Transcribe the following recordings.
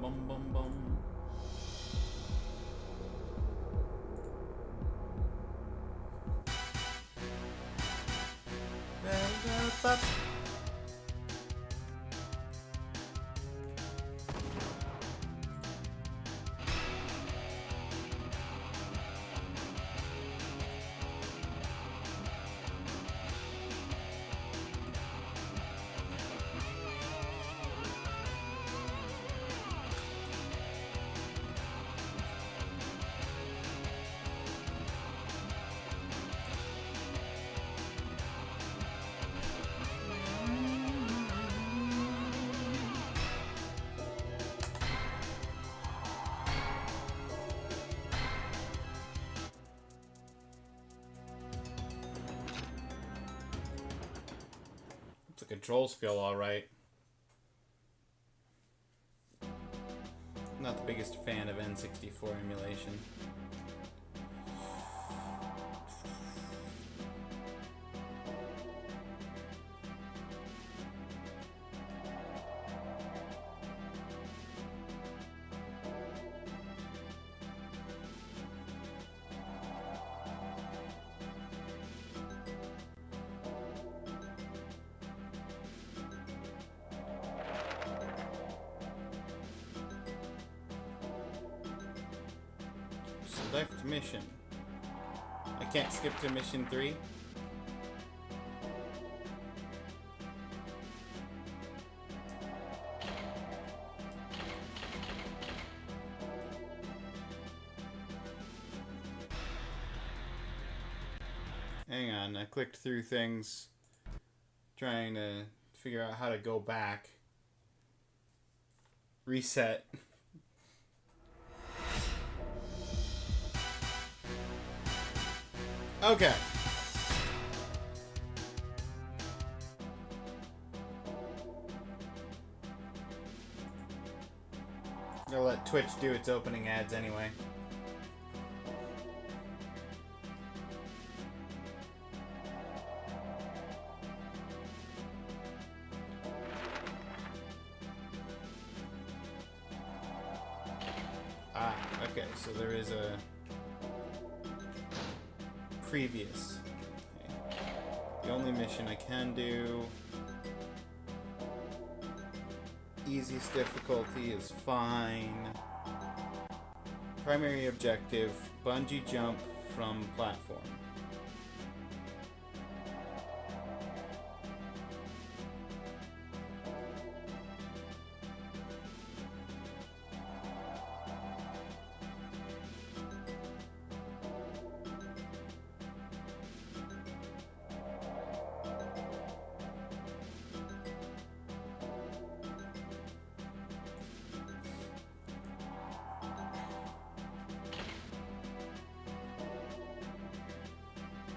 Bum bum bum. Ba-da-ba. The controls feel alright. Not the biggest fan of N64 emulation. Select mission. I can't skip to mission 3. Hang on, I clicked through things trying to figure out how to go back. Reset. Okay. I'll let Twitch do its opening ads anyway. Okay, so there is a previous. Okay. The only mission I can do. Easiest difficulty is fine. Primary objective, bungee jump from platform.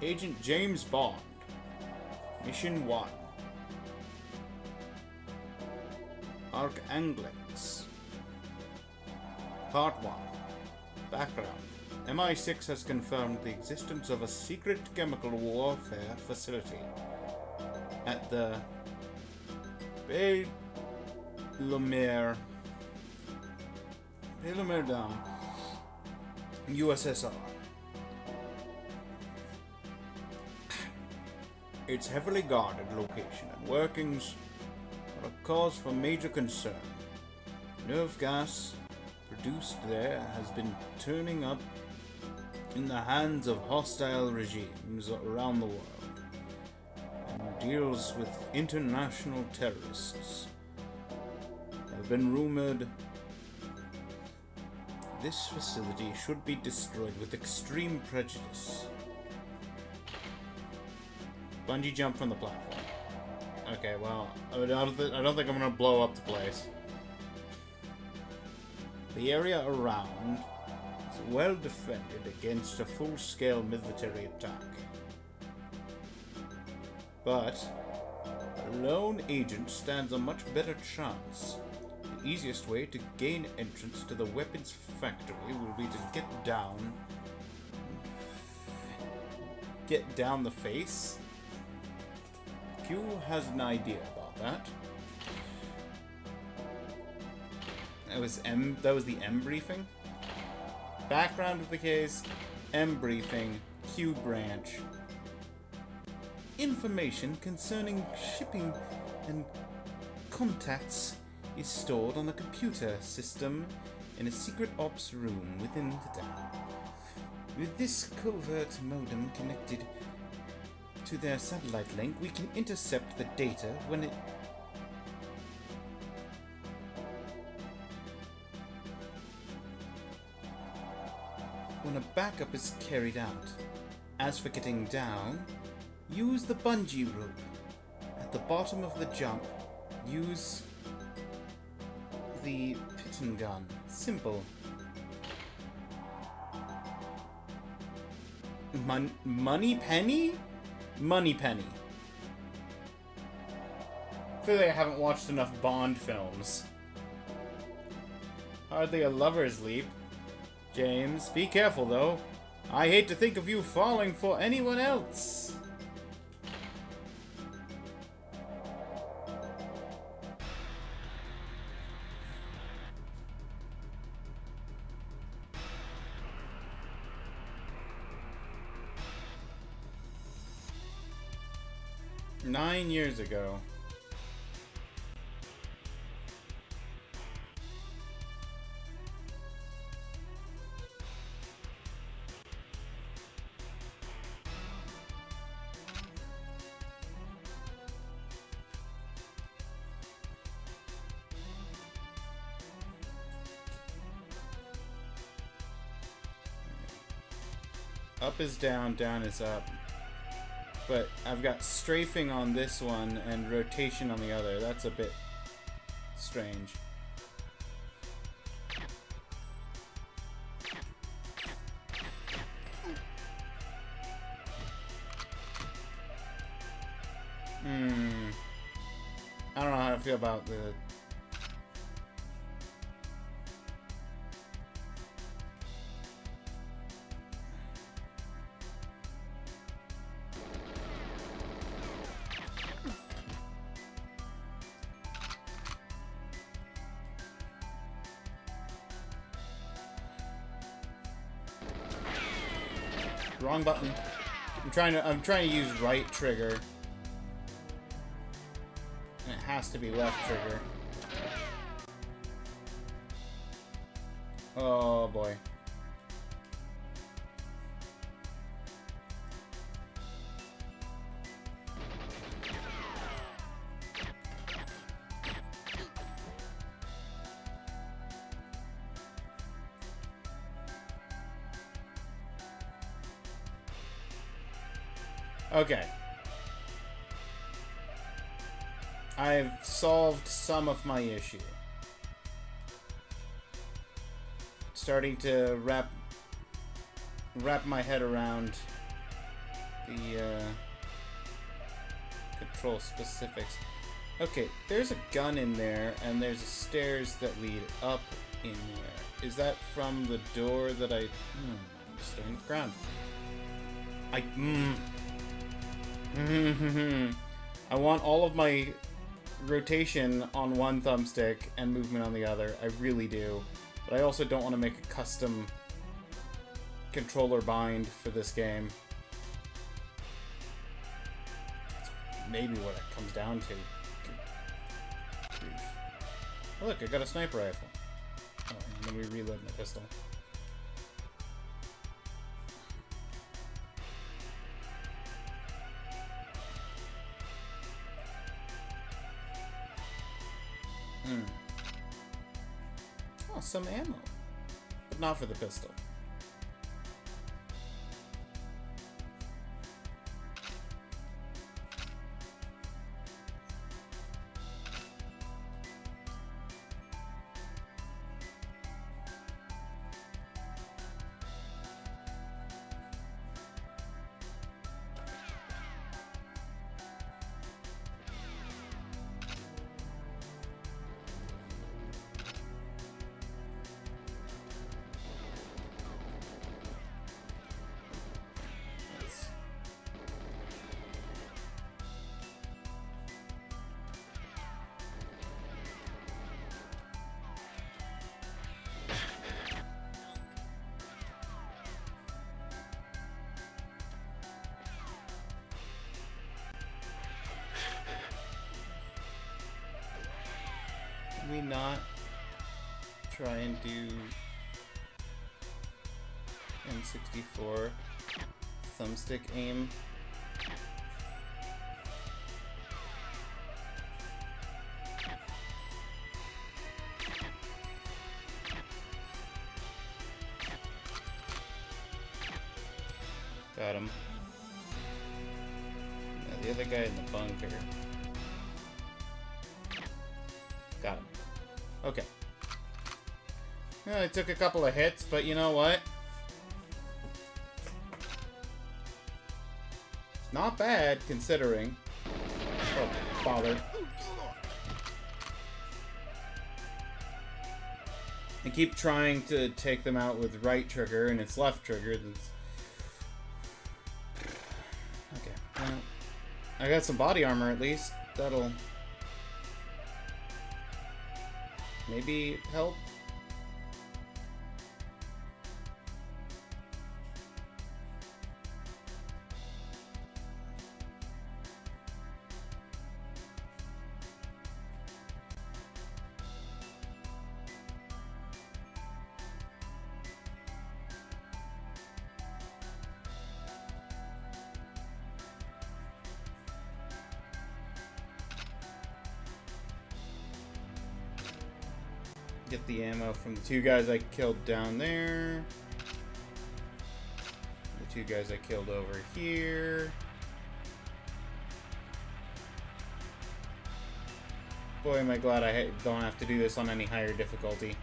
Agent James Bond. Mission 1. Archanglex. Part 1. Background. MI6 has confirmed the existence of a secret chemical warfare facility at the Belomir Dam, USSR. Its heavily guarded location and workings are a cause for major concern. Nerve gas produced there has been turning up in the hands of hostile regimes around the world and deals with international terrorists. Have been rumored this facility should be destroyed with extreme prejudice. Bungee jump from the platform. Okay, well, I don't think I'm gonna blow up the place. The area around is well defended against a full-scale military attack. But a lone agent stands a much better chance. The easiest way to gain entrance to the weapons factory will be to get down the face. Q has an idea about that. That was the M briefing. Background of the case, M briefing, Q branch. Information concerning shipping and contacts is stored on a computer system in a secret ops room within the town. With this covert modem connected to their satellite link, we can intercept the data when a backup is carried out. As for getting down, use the bungee rope. At the bottom of the jump, use the piton gun. Simple. Money Penny? Money Penny. Clearly I haven't watched enough Bond films. Hardly a lover's leap. James, be careful though. I hate to think of you falling for anyone else. Nine years ago. Up is down, down is up. But I've got strafing on this one and rotation on the other. That's a bit strange. I don't know how to feel about the... Wrong button. I'm trying to use right trigger. And it has to be left trigger. Oh boy. Okay. I've solved some of my issue. Starting to wrap my head around the control specifics. Okay, there's a gun in there, and there's stairs that lead up in there. Is that from the door that I'm just staring at the ground. I want all of my rotation on one thumbstick and movement on the other. I really do. But I also don't want to make a custom controller bind for this game. That's maybe what it comes down to. Oh, look, I got a sniper rifle. Oh, and then we reload my pistol. Oh, some ammo. But not for the pistol. Can we not try and do N64 thumbstick aim? Got him. Now the other guy in the bunker. Got him. Okay. Well, it took a couple of hits, but you know what? It's not bad, considering. Oh, bother. I keep trying to take them out with right trigger, and it's left trigger that's... Okay, well, I got some body armor at least. That'll maybe help. Get the ammo from the two guys I killed down there. The two guys I killed over here. Boy, am I glad I don't have to do this on any higher difficulty.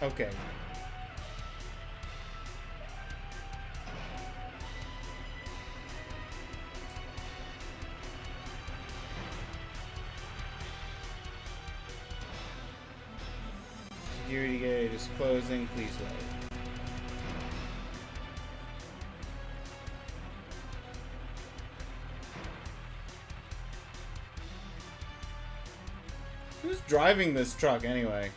Okay. Security gate is closing. Please wait. Who's driving this truck anyway?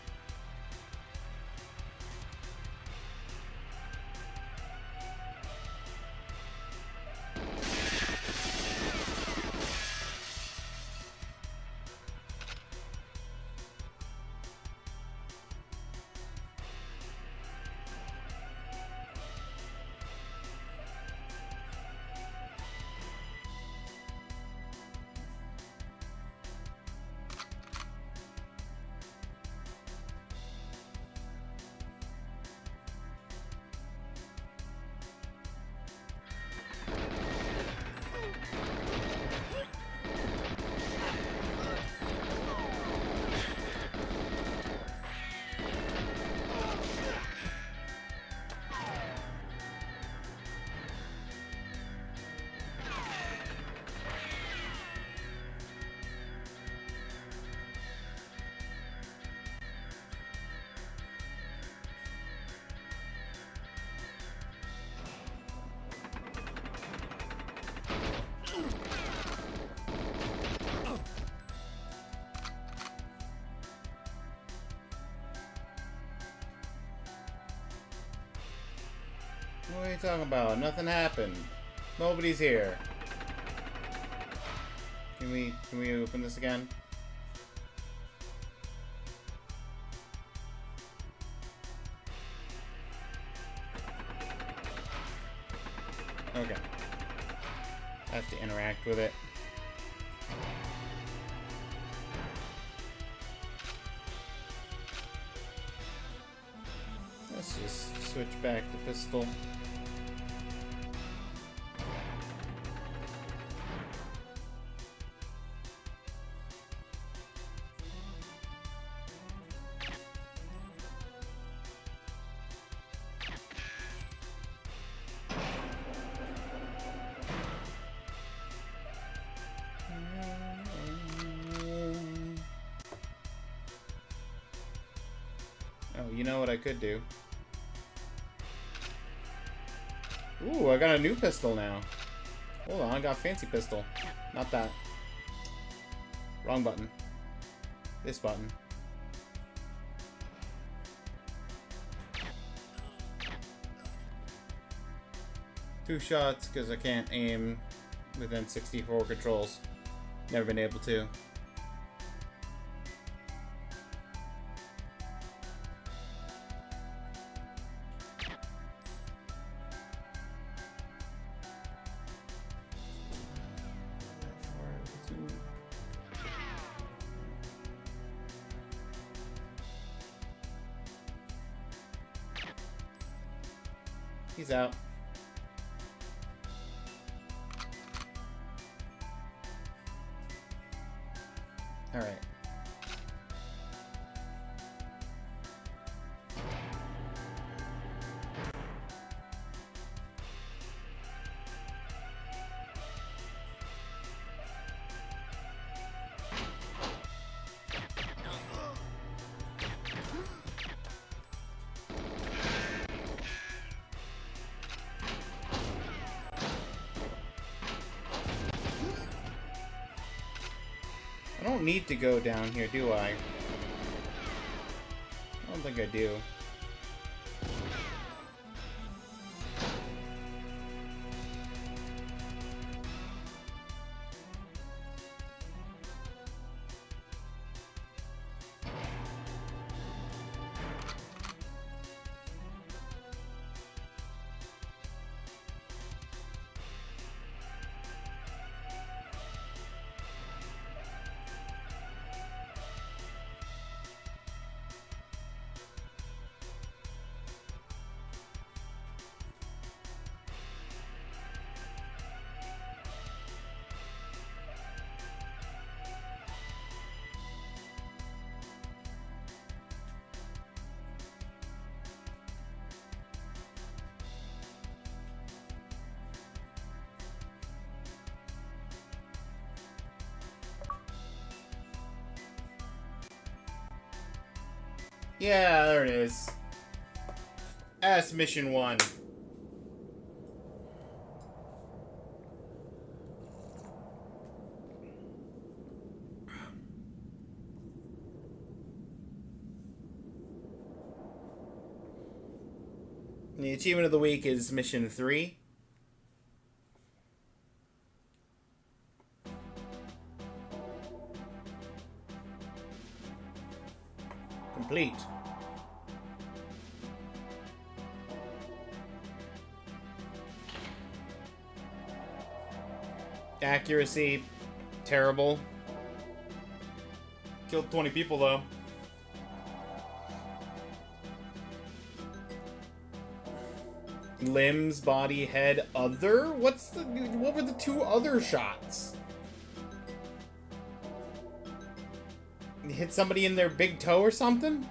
What are you talking about? Nothing happened. Nobody's here. Can we open this again? Okay. I have to interact with it. Let's just switch back to pistol. Oh, you know what I could do? Ooh, I got a new pistol now. Hold on, I got a fancy pistol. Not that. Wrong button. This button. Two shots, because I can't aim with N64 controls. Never been able to. He's out. All right. I don't need to go down here, do I? I don't think I do. Yeah, there it is. That's mission 1. The achievement of the week is mission 3. Complete. Accuracy, terrible. Killed 20 people though. Limbs, body, head, other? What were the 2 other shots? You hit somebody in their big toe or something?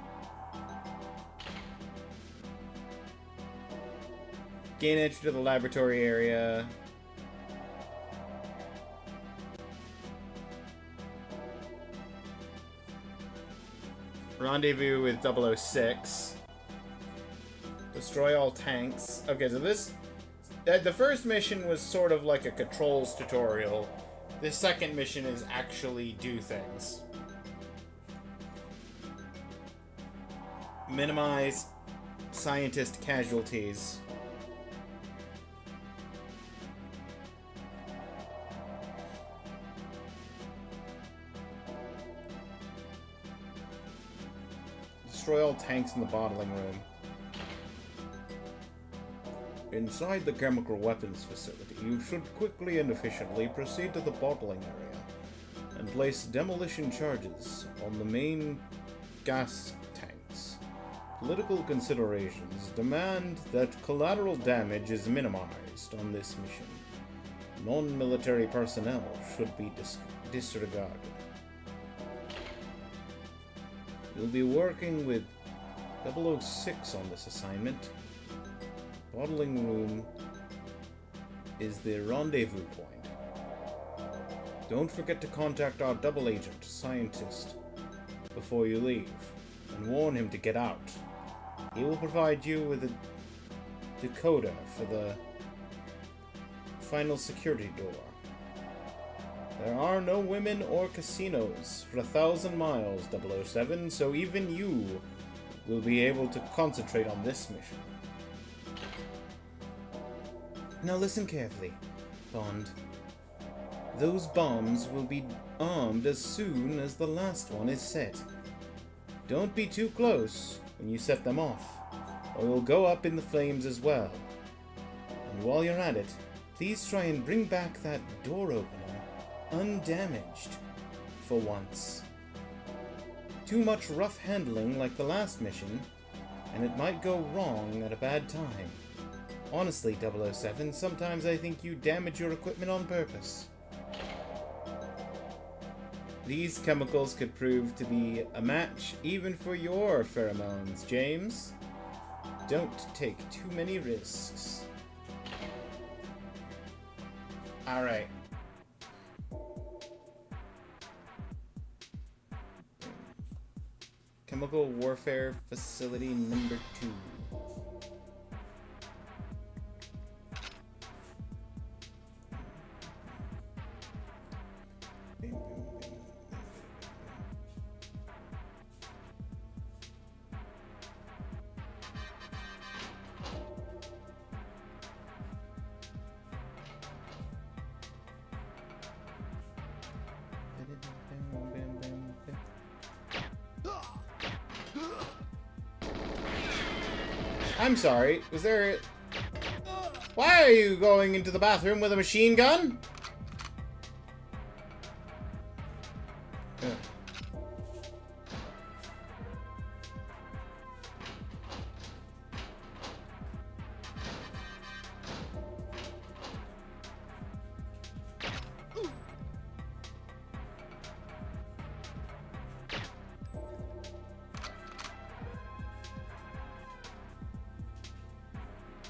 Gain entry to the laboratory area. Rendezvous with 006. Destroy all tanks. Okay, so this... the first mission was sort of like a controls tutorial. This second mission is actually do things. Minimize scientist casualties. Destroy all tanks in the bottling room. Inside the chemical weapons facility, you should quickly and efficiently proceed to the bottling area and place demolition charges on the main gas tanks. Political considerations demand that collateral damage is minimized on this mission. Non-military personnel should be disregarded. You'll be working with 006 on this assignment. Bottling room is the rendezvous point. Don't forget to contact our double agent, scientist, before you leave, and warn him to get out. He will provide you with a decoder for the final security door. There are no women or casinos for 1,000 miles, 007, so even you will be able to concentrate on this mission. Now listen carefully, Bond. Those bombs will be armed as soon as the last one is set. Don't be too close when you set them off, or you'll go up in the flames as well. And while you're at it, please try and bring back that door opener undamaged, for once. Too much rough handling like the last mission, and it might go wrong at a bad time. Honestly, 007, sometimes I think you damage your equipment on purpose. These chemicals could prove to be a match even for your pheromones, James. Don't take too many risks. Alright. Chemical Warfare Facility number 2. I'm sorry, was there... Why are you going into the bathroom with a machine gun?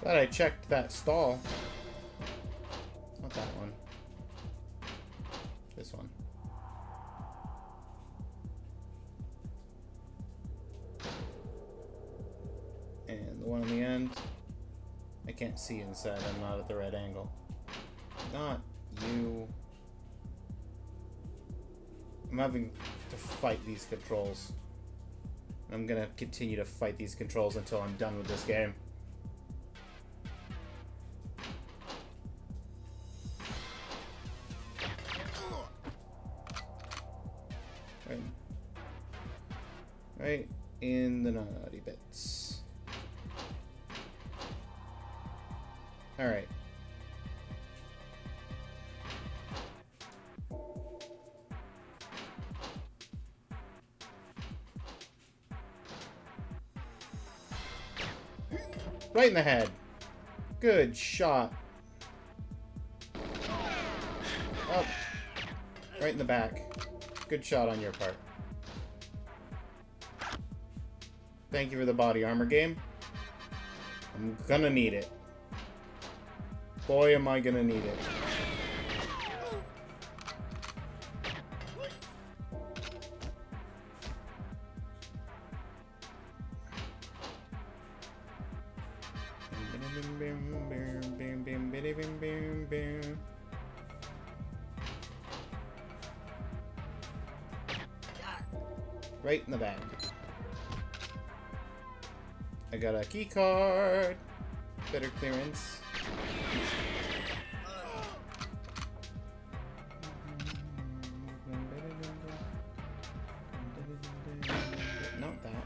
Glad I checked that stall. Not that one. This one. And the one on the end. I can't see inside. I'm not at the right angle. Not you. I'm having to fight these controls. I'm gonna continue to fight these controls until I'm done with this game. Right in the naughty bits. Alright. Right in the head. Good shot. Oh. Right in the back. Good shot on your part. Thank you for the body armor game. I'm gonna need it. Boy, am I gonna need it. Right in the back. I got a key card. Better clearance. Not that.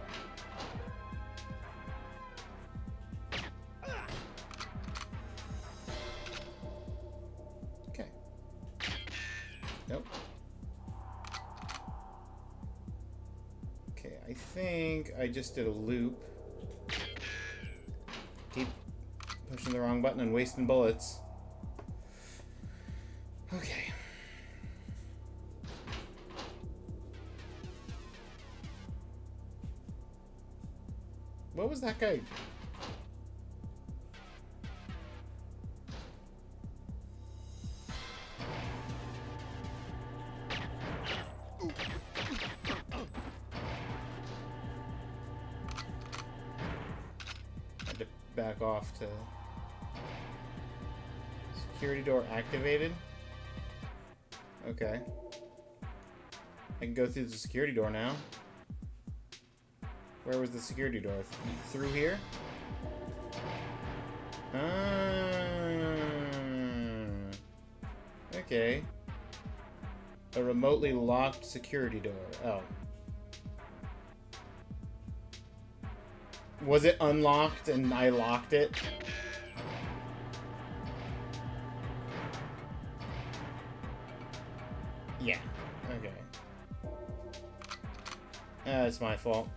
Okay. Nope. Okay, I think I just did a loop. Keep pushing the wrong button and wasting bullets. Okay. What was that guy? Back off to Security door activated. Okay. I can go through the security door now. Where was the security door? Through here? Okay. A remotely locked security door. Oh. Was it unlocked and I locked it? Yeah. Okay. It's my fault.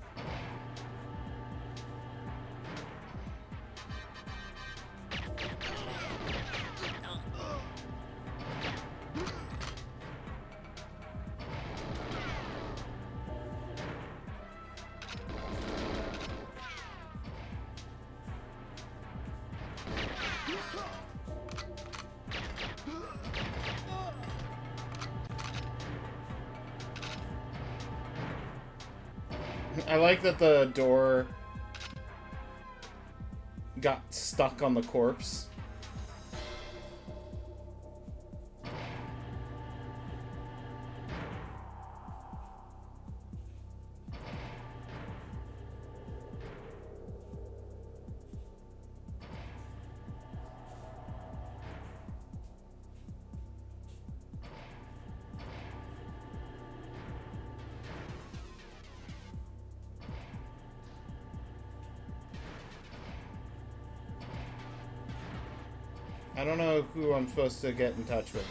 I like that the door got stuck on the corpse. I don't know who I'm supposed to get in touch with.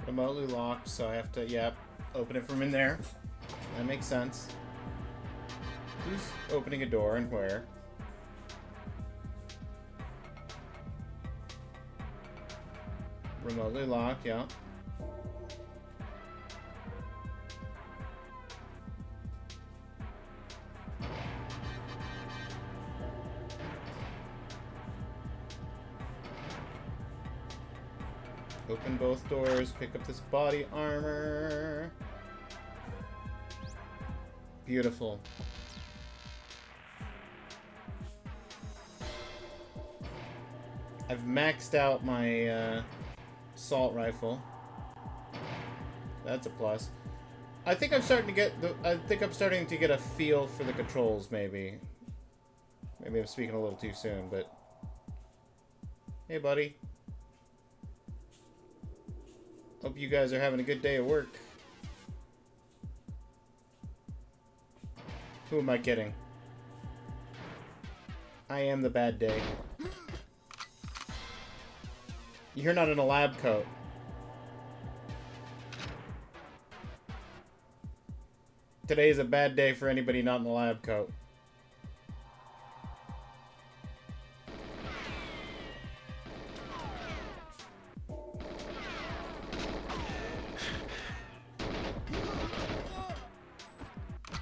Remotely locked, so I have to, yep, open it from in there. That makes sense. Who's opening a door and where? Remotely locked, yeah. Open both doors, pick up this body armor. Beautiful. I've maxed out my assault rifle. That's a plus. I think I'm starting to get a feel for the controls, maybe. Maybe I'm speaking a little too soon, but hey, buddy. Hope you guys are having a good day at work. Who am I kidding? I am the bad day. You're not in a lab coat. Today is a bad day for anybody not in a lab coat.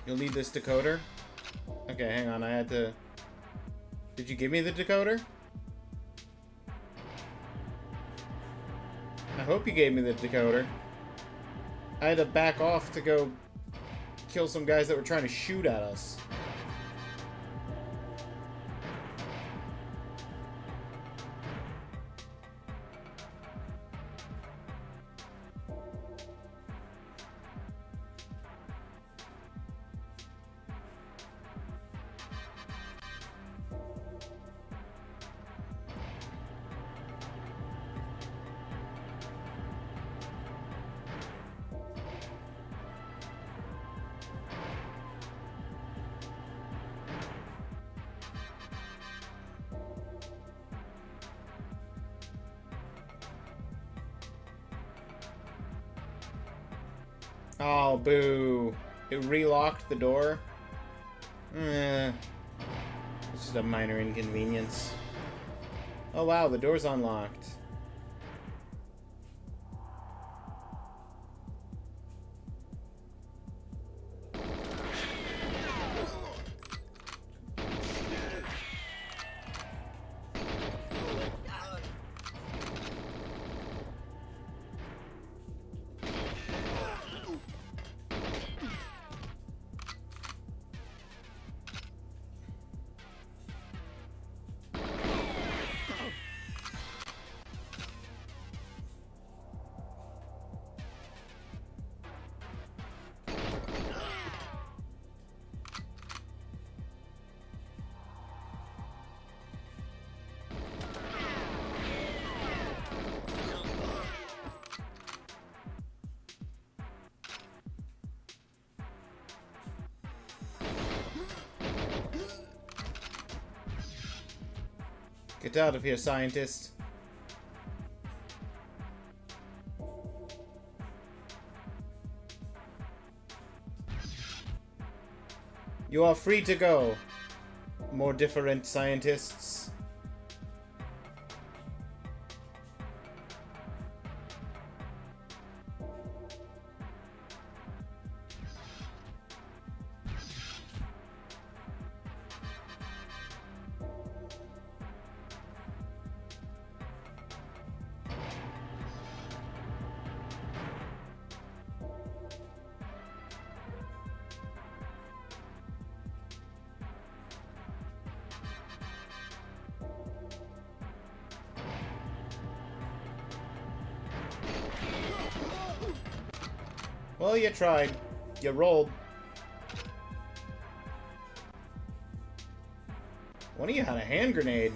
You'll need this decoder? Okay, hang on, I had to... Did you give me the decoder? I hope you gave me the decoder. I had to back off to go kill some guys that were trying to shoot at us. Oh, boo. It relocked the door? It's just a minor inconvenience. Oh wow, the door's unlocked. Get out of here, scientist. You are free to go. More different scientists. Well, you tried. You rolled. One of you had a hand grenade.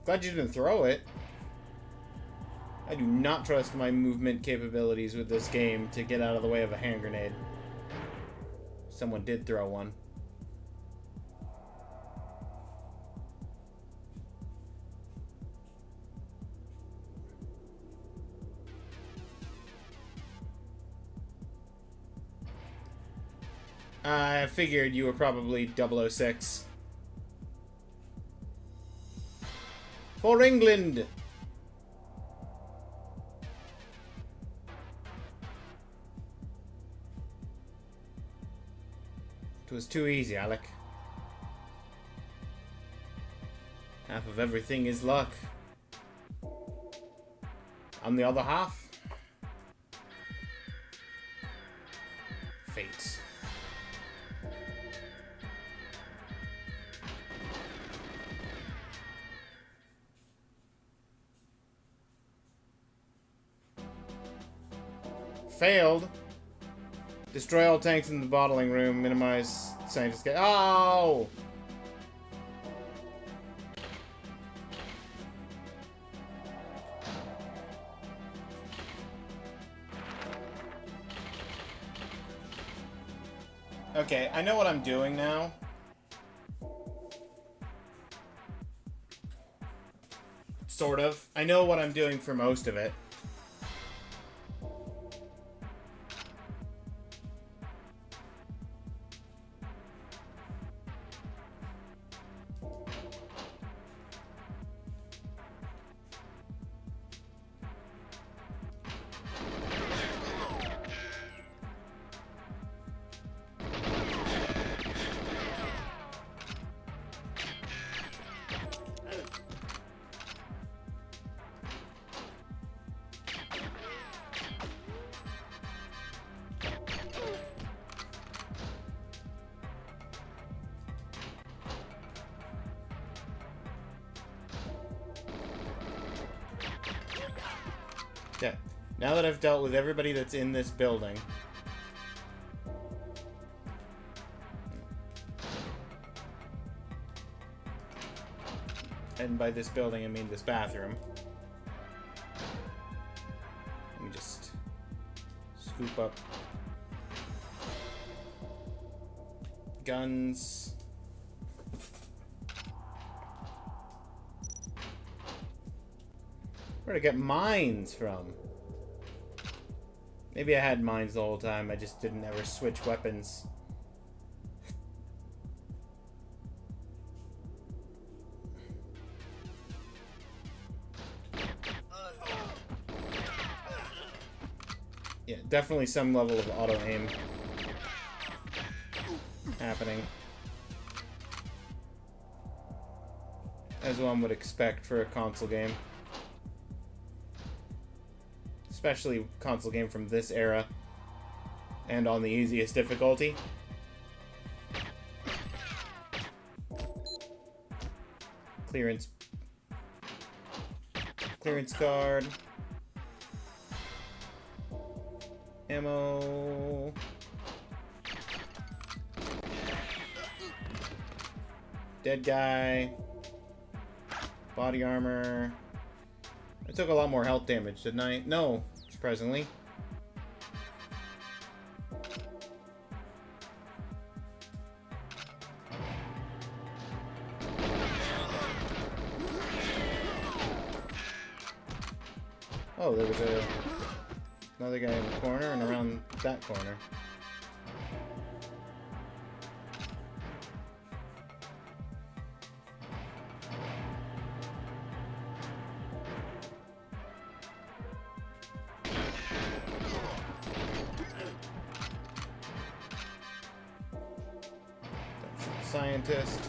Glad you didn't throw it. I do not trust my movement capabilities with this game to get out of the way of a hand grenade. Someone did throw one. I figured you were probably 006. For England! It was too easy, Alec. Half of everything is luck. On the other half, fate. Failed. Destroy all tanks in the bottling room. Minimize scientist. Oh! Okay, I know what I'm doing now. Sort of. I know what I'm doing for most of it. Okay, now that I've dealt with everybody that's in this building. And by this building, I mean this bathroom. Let me just scoop up guns. Where to get mines from? Maybe I had mines the whole time, I just didn't ever switch weapons. Yeah, definitely some level of auto-aim happening. As one would expect for a console game. Especially console game from this era. And on the easiest difficulty. Clearance card. Ammo. Dead guy. Body armor. I took a lot more health damage, didn't I? No, surprisingly. Oh, there was another guy in the corner and around that corner. Scientist.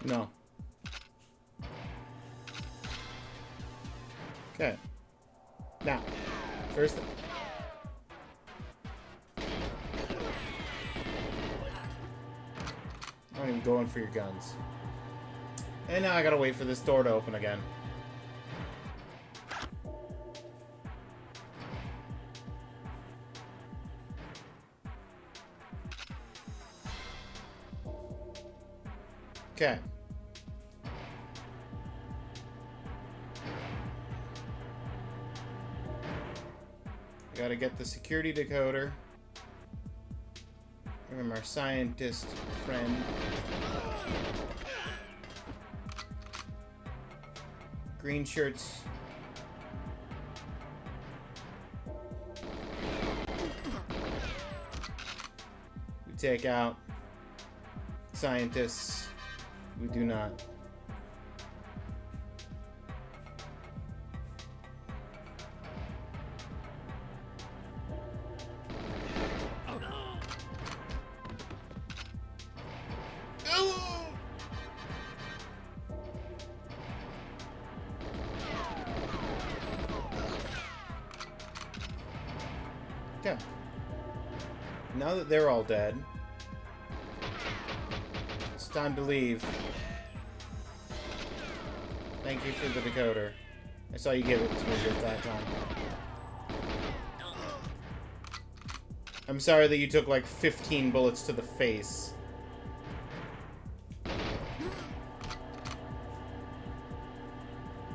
No. Okay. Now, first thing. I'm not even going for your guns. And now I gotta wait for this door to open again. Okay. Gotta get the security decoder from our scientist friend. Green shirts. We take out scientists. We do not. Okay. Now that they're all dead, it's time to leave. Thank you for the decoder. I saw you give it to me at that time. I'm sorry that you took like 15 bullets to the face.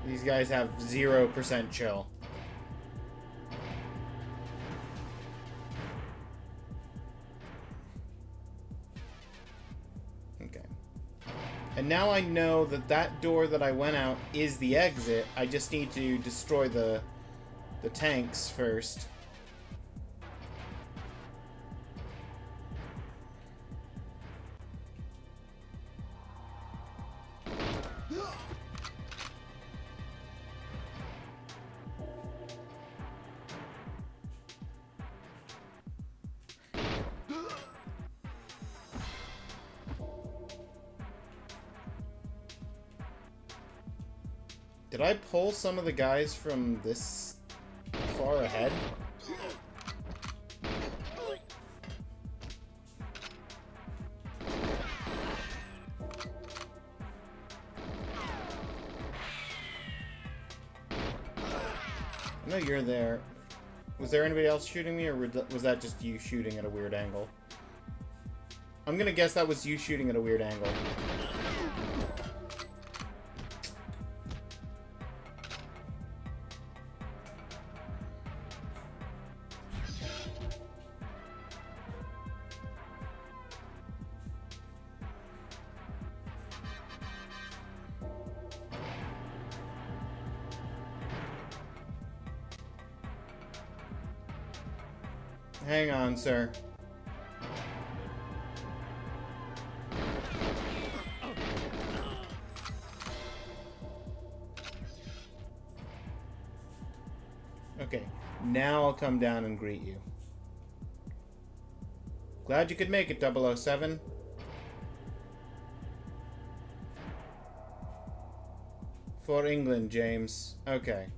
These guys have 0% chill. Okay. And now I know that that door that I went out is the exit. I just need to destroy the tanks first. Did I pull some of the guys from this far ahead? No, you're there. Was there anybody else shooting me, or was that just you shooting at a weird angle? I'm gonna guess that was you shooting at a weird angle. Hang on, sir. Okay, now I'll come down and greet you. Glad you could make it, 007. For England, James. Okay.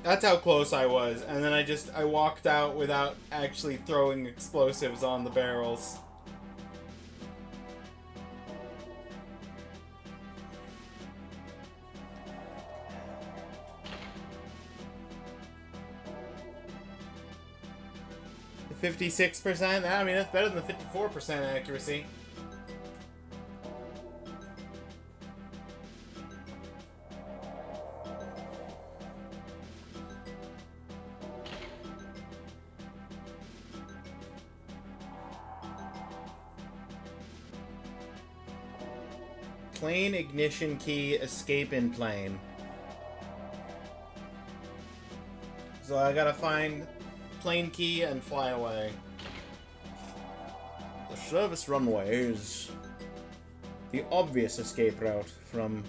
That's how close I was, and then I walked out without actually throwing explosives on the barrels. The 56%? I mean, that's better than the 54% accuracy. Plane ignition key, escape in plane. So I gotta find plane key and fly away. The service runway is the obvious escape route from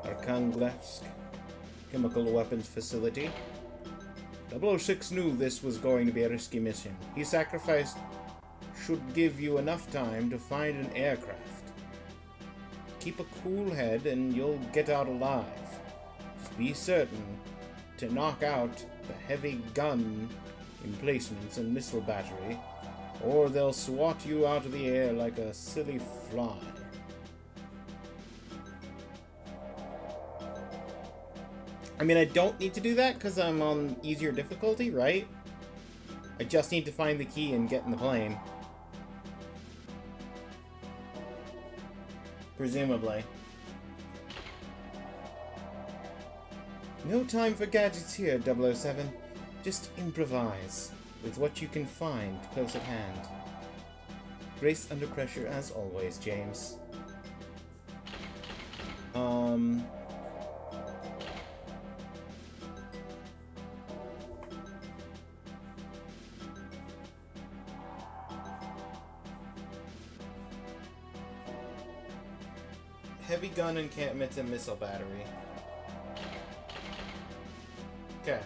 Arkhangelsk chemical weapons facility. 006 knew this was going to be a risky mission. He sacrificed should give you enough time to find an aircraft. Keep a cool head and you'll get out alive. Just be certain to knock out the heavy gun emplacements and missile battery, or they'll swat you out of the air like a silly fly. I mean, I don't need to do that because I'm on easier difficulty, right? I just need to find the key and get in the plane. Presumably. No time for gadgets here, 007. Just improvise with what you can find close at hand. Grace under pressure as always, James. Heavy gun encampment and missile battery. Okay.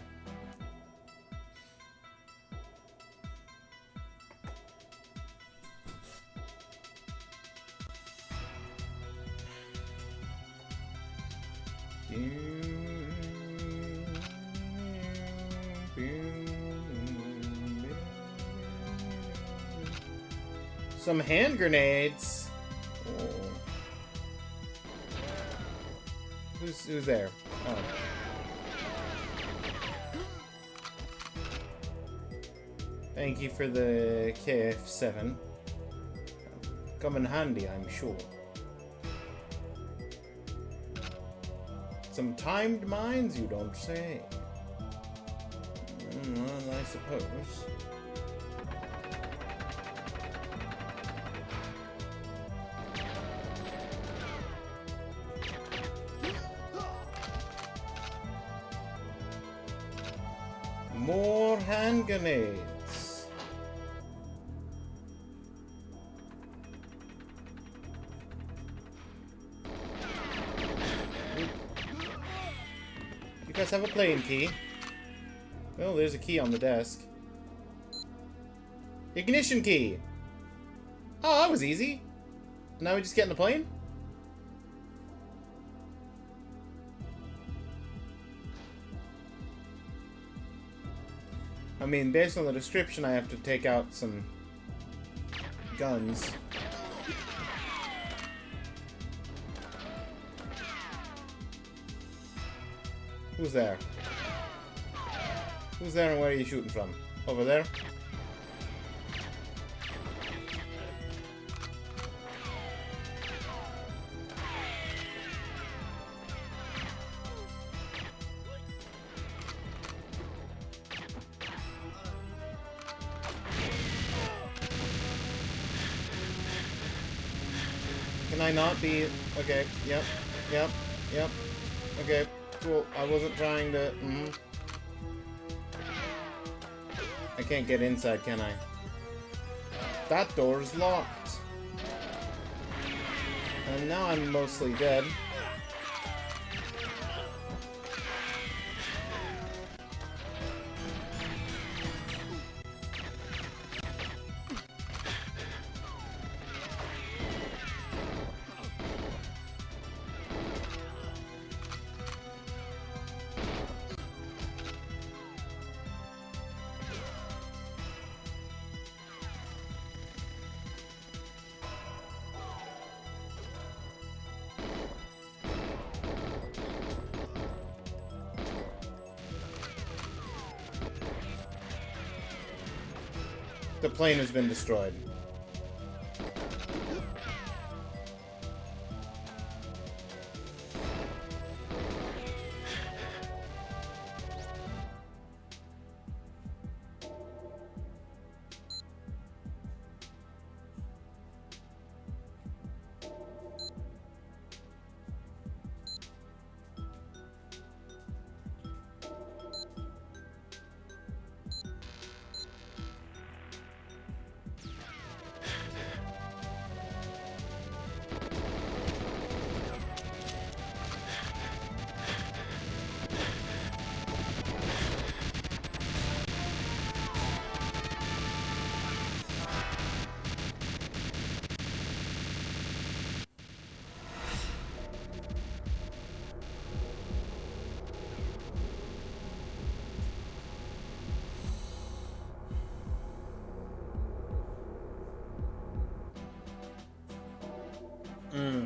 Some hand grenades. Oh. Who's there? Oh. Thank you for the KF7. Come in handy, I'm sure. Some timed mines, you don't say. Well, I suppose. More hand grenades. You guys have a playing key? Oh, there's a key on the desk. Ignition key! Oh, that was easy. Now we just get in the plane? I mean, based on the description, I have to take out some guns. Who's there? Who's there and where are you shooting from? Over there? Can I not be... Okay, yep, yep, yep. Okay, cool. I wasn't trying to... I can't get inside, can I? That door's locked. And now I'm mostly dead. The plane has been destroyed.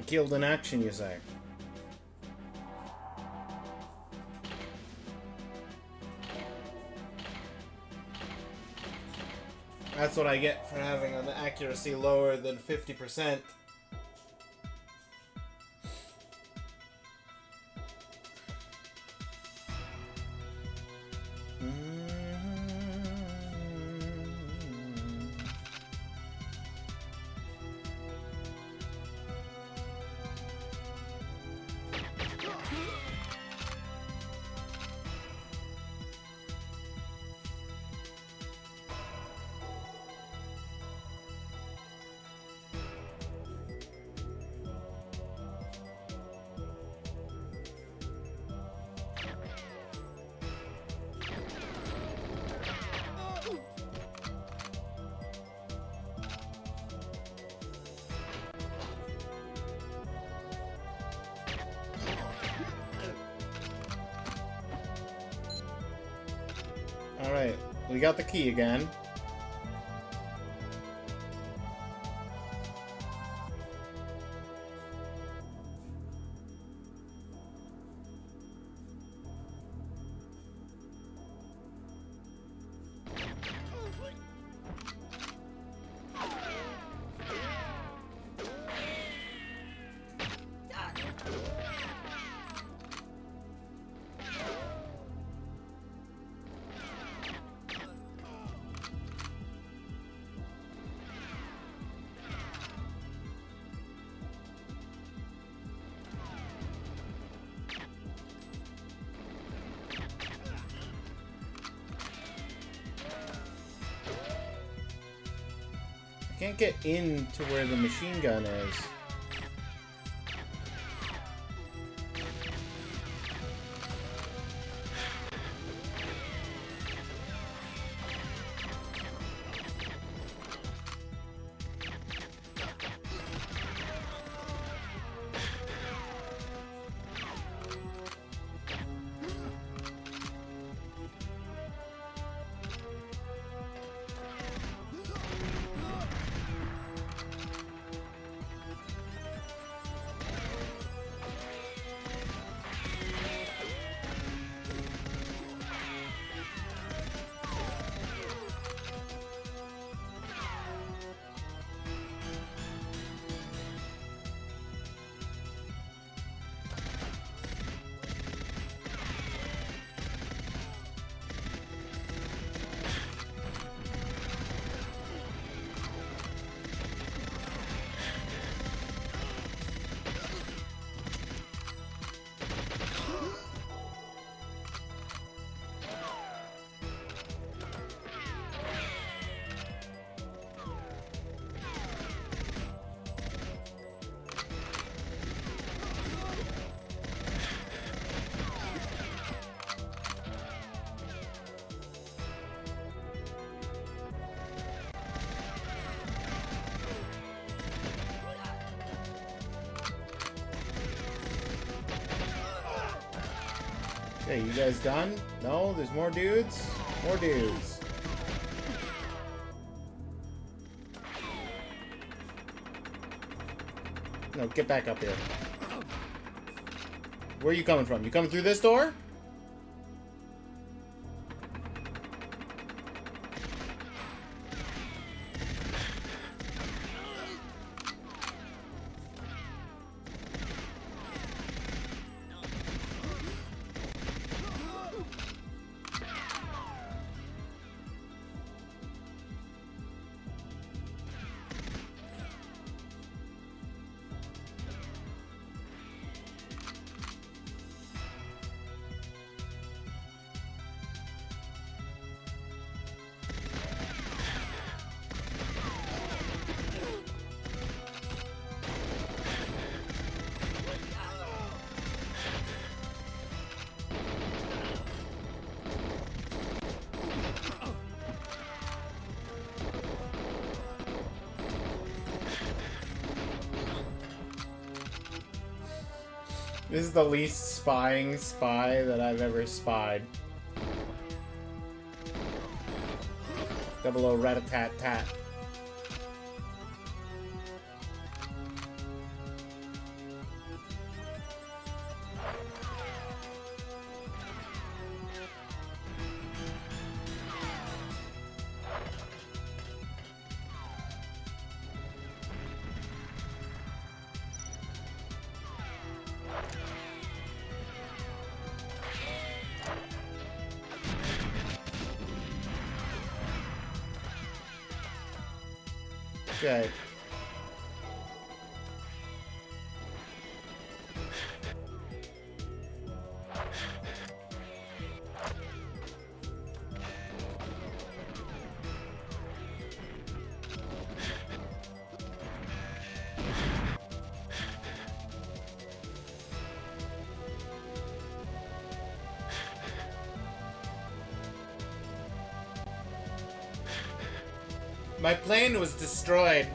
Killed in action, you say? That's what I get for having an accuracy lower than 50%. Alright, we got the key again. Can't get into where the machine gun is. Okay, you guys done? No? There's more dudes? More dudes. No, get back up here. Where are you coming from? You coming through this door? This is the least spying spy that I've ever spied. 00 rat-a-tat-tat. Okay. My plane was destroyed.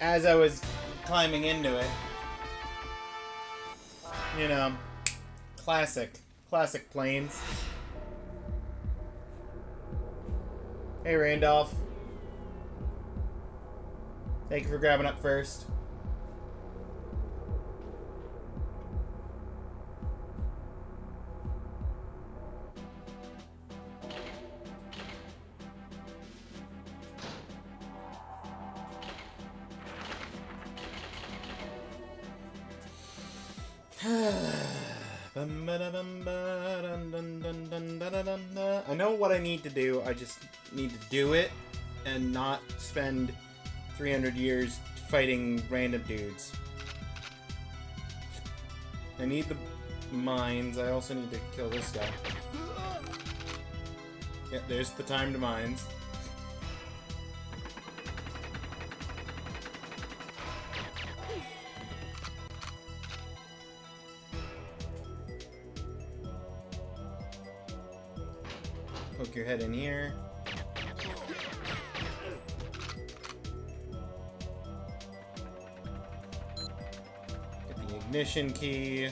As I was climbing into it. You know, classic planes. Hey Randolph. Thank you for grabbing up first. I know what I need to do. I just need to do it and not spend 300 years fighting random dudes. I need the mines. I also need to kill this guy. Yeah, there's the timed mines. Poke your head in here. Get the ignition key.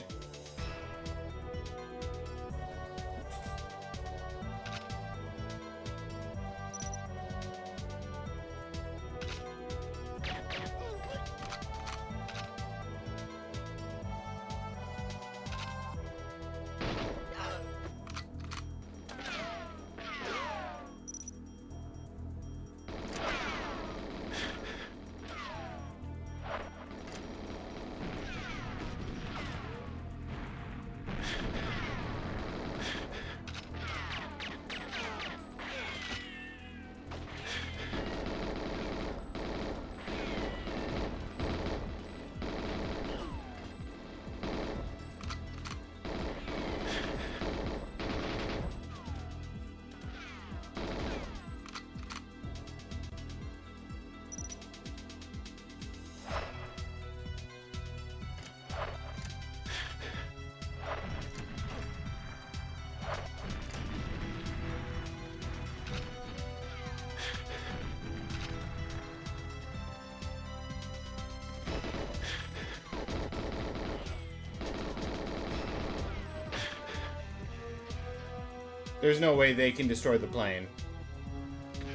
There's no way they can destroy the plane.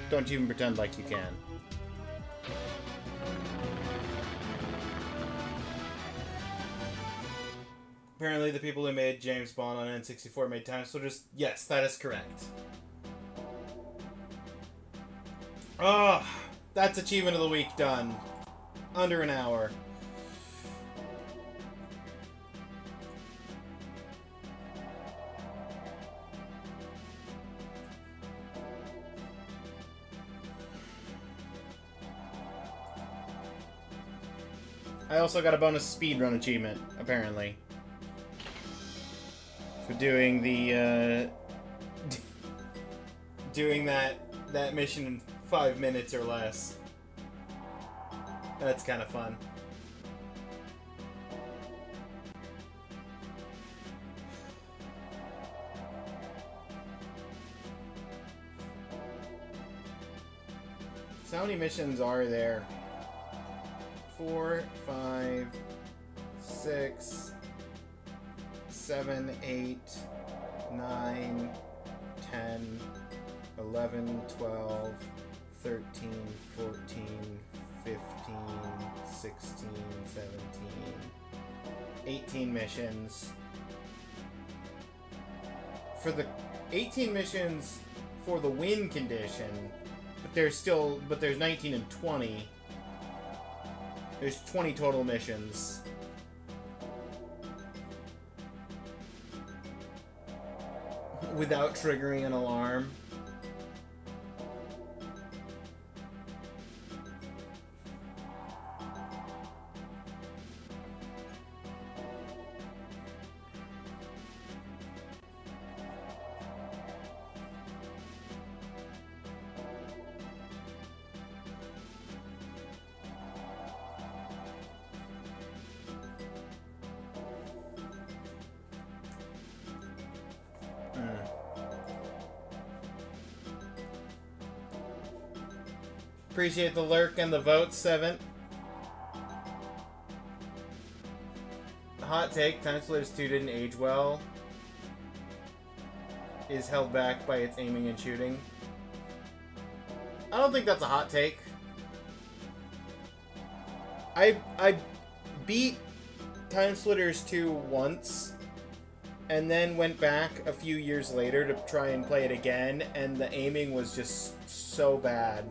Don't even pretend like you can. Apparently the people who made James Bond on N64 made Time Splitters. Yes, that is correct. Oh, that's Achievement of the Week done. Under an hour. I also got a bonus speedrun achievement, apparently. For doing the, doing that mission in 5 minutes or less. That's kind of fun. So how many missions are there? 4, 5, 6, 7, 8, 9, 10, 11, 12, 13, 14, 15, 16, 17, 18 missions. For the 18 missions for the win condition, but there's 19 and 20. There's 20 total missions. Without triggering an alarm. Appreciate the lurk and the vote, 7. Hot take, Time Splitters 2 didn't age well. Is held back by its aiming and shooting. I don't think that's a hot take. I beat Time Splitters 2 once, and then went back a few years later to try and play it again, and the aiming was just so bad.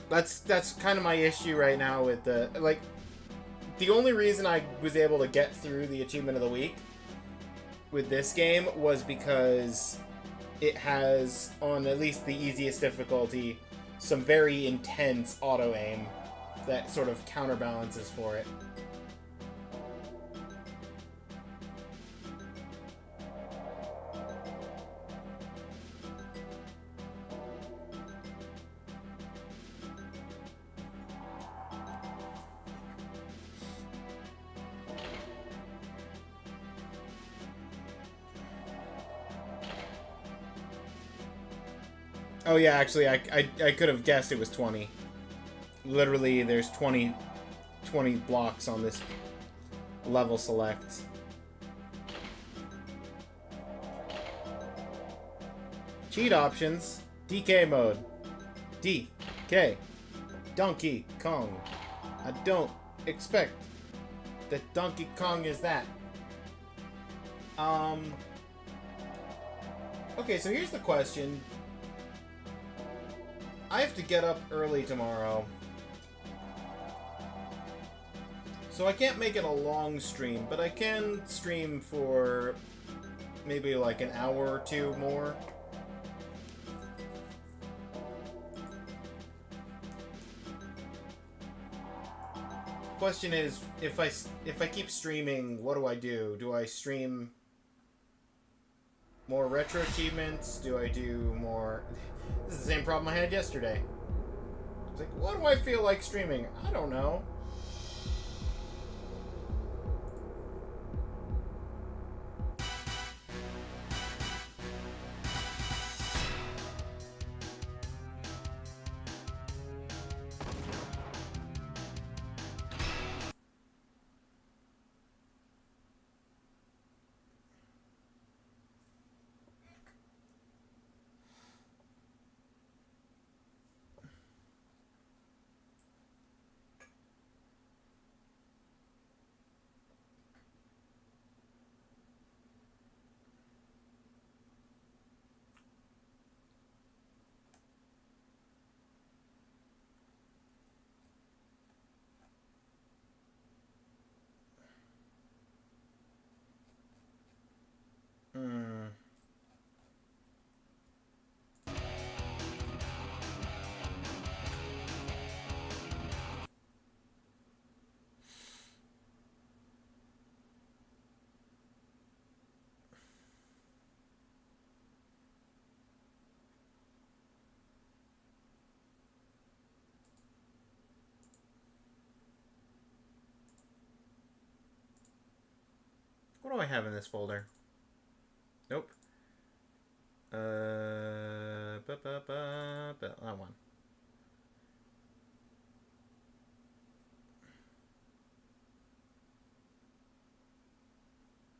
That's kind of my issue right now with the, like, the only reason I was able to get through the Achievement of the Week with this game was because it has, on at least the easiest difficulty, some very intense auto-aim that sort of counterbalances for it. Oh yeah, actually, I could have guessed it was 20. Literally, there's 20 blocks on this level select. Cheat options. DK mode. DK. Donkey Kong. I don't expect that Donkey Kong is that. Okay, so here's the question. I have to get up early tomorrow. So I can't make it a long stream, but I can stream for maybe like an hour or two more. Question is, if I keep streaming, what do I do? Do I stream more retro achievements? Do I do more... This is the same problem I had yesterday. It's like, what do I feel like streaming? I don't know. What do I have in this folder? Nope. That one.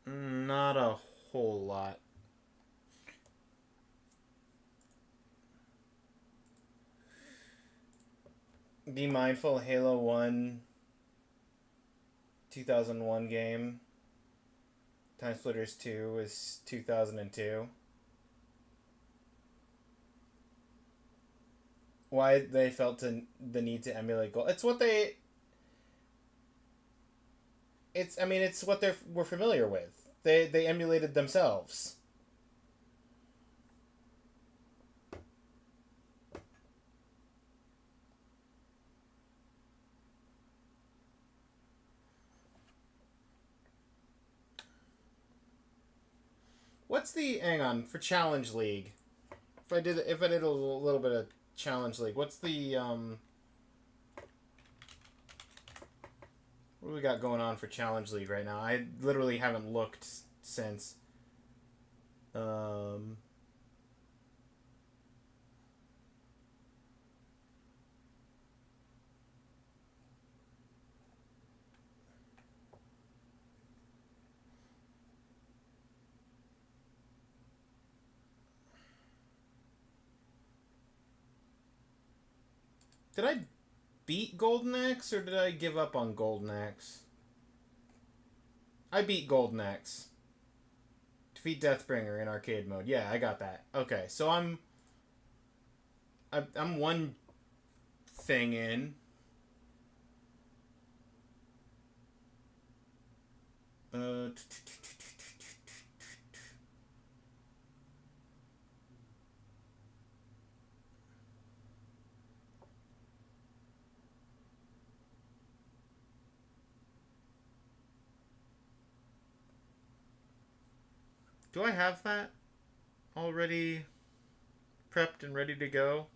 Not a whole lot. Be Mindful, Halo 1, 2001 game. Time Splitters 2 is 2002. Why they felt the need to emulate Gold. It's what they... It's what we're familiar with. They emulated themselves. What's the... Hang on. For Challenge League. If I did a little bit of Challenge League, what's the... What do we got going on for Challenge League right now? I literally haven't looked since. Did I beat Golden Axe or did I give up on Golden Axe? I beat Golden Axe. Defeat Deathbringer in arcade mode. Yeah, I got that. Okay, so I'm one thing in. Do I have that already prepped and ready to go?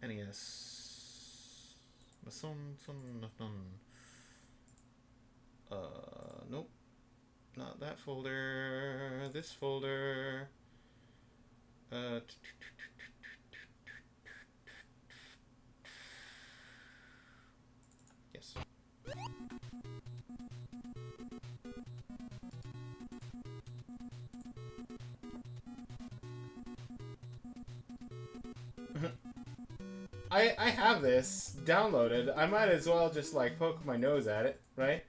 NES. Nope. Not that folder. This folder. I have this downloaded. I might as well just, like, poke my nose at it, right?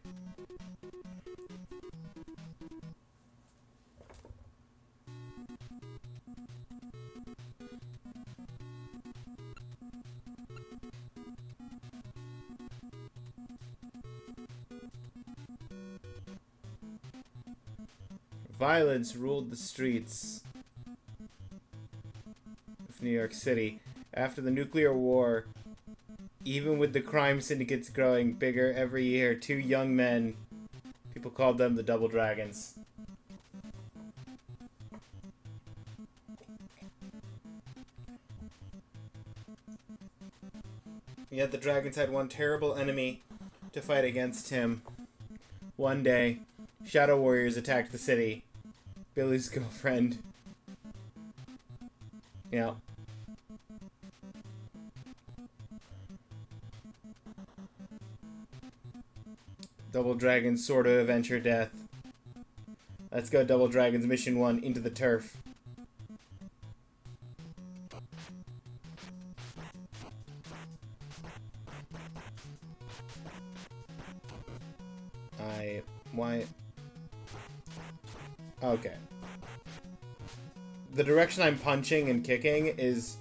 Violence ruled the streets of New York City. After the nuclear war, even with the crime syndicates growing bigger every year, two young men, people called them the Double Dragons. Yet the dragons had one terrible enemy to fight against him. One day, Shadow Warriors attacked the city. Billy's girlfriend. Yeah. Double Dragons Sword of Adventure Death. Let's go, Double Dragons Mission 1, Into the Turf. Why? Okay. The direction I'm punching and kicking is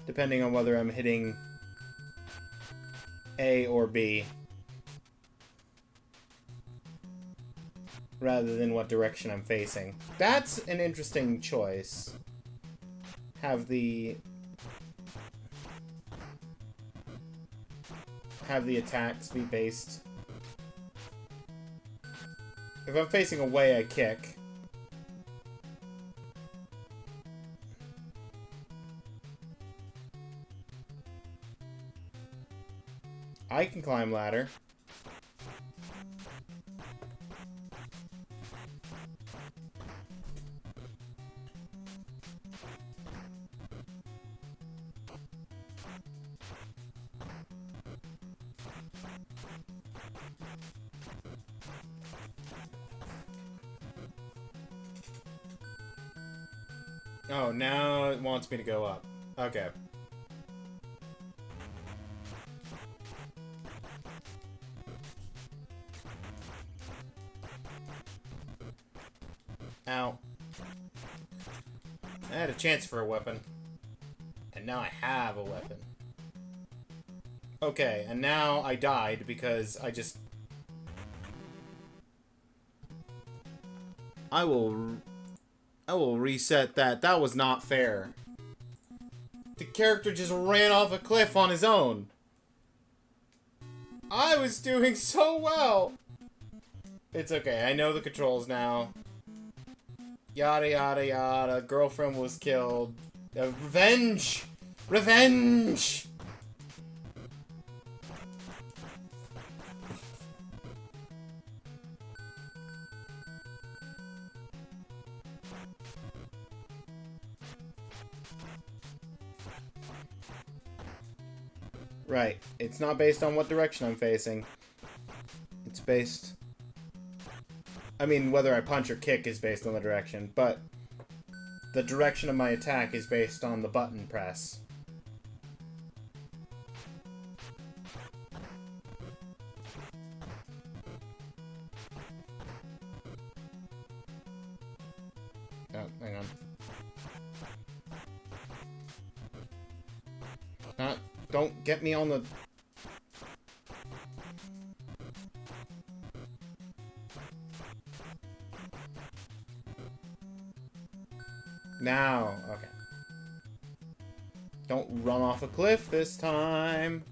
depending on whether I'm hitting A or B, rather than what direction I'm facing. That's an interesting choice. Have the attacks be based. If I'm facing away, I kick. I can climb ladder. Oh, now it wants me to go up. Okay. Ow. I had a chance for a weapon. And now I have a weapon. Okay, and now I died because I just... I will reset that. That was not fair. The character just ran off a cliff on his own. I was doing so well. It's okay. I know the controls now. Yada, yada, yada. Girlfriend was killed. Revenge! Revenge! Right. It's not based on what direction I'm facing. It's based... I mean, whether I punch or kick is based on the direction, but the direction of my attack is based on the button press. Oh, hang on. Don't get me on the... Now, okay. Don't run off a cliff this time.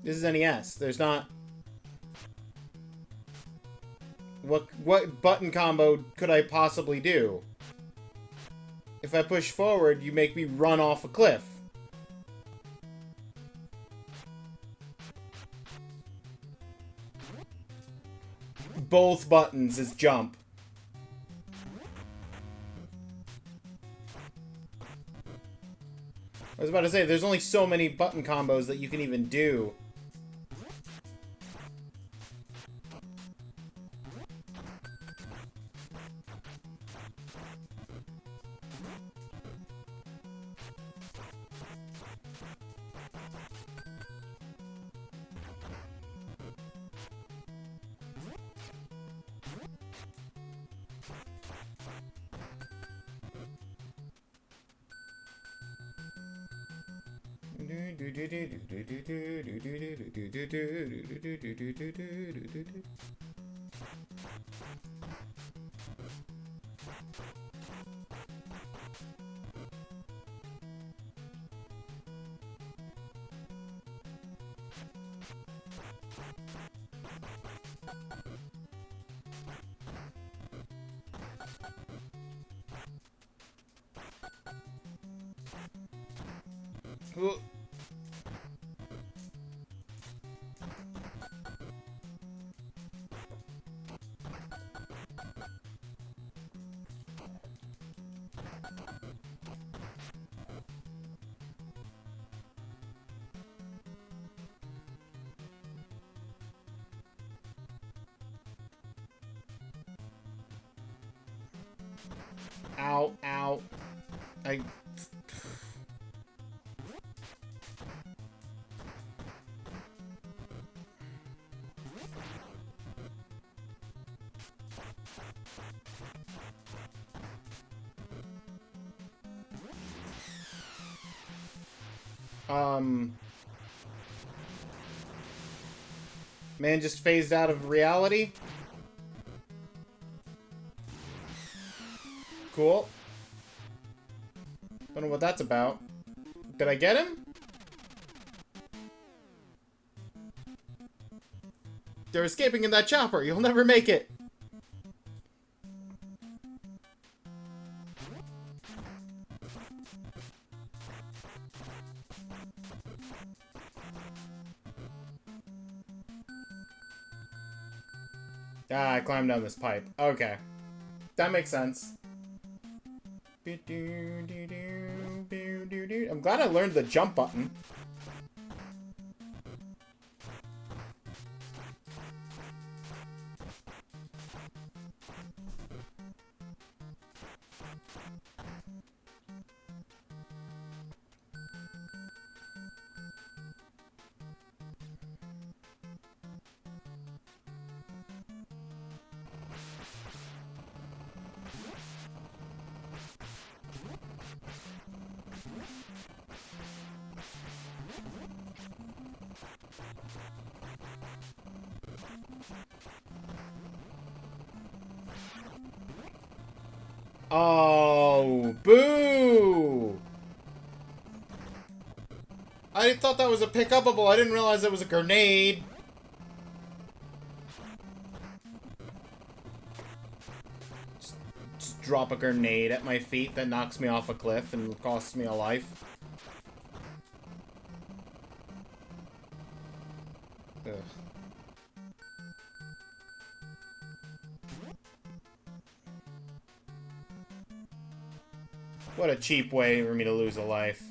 This is NES. There's not... What button combo could I possibly do? If I push forward, you make me run off a cliff. both buttons is jump. I was about to say, there's only so many button combos that you can even do. Ooh. Ow, ow. Man just phased out of reality? Cool. Don't know what that's about. Did I get him? They're escaping in that chopper. You'll never make it. Ah, I climbed down this pipe. Okay. That makes sense. I'm glad I learned the jump button. Oh, boo! I thought that was a pick-upable. I didn't realize it was a grenade. Just drop a grenade at my feet that knocks me off a cliff and costs me a life. Ugh. What a cheap way for me to lose a life.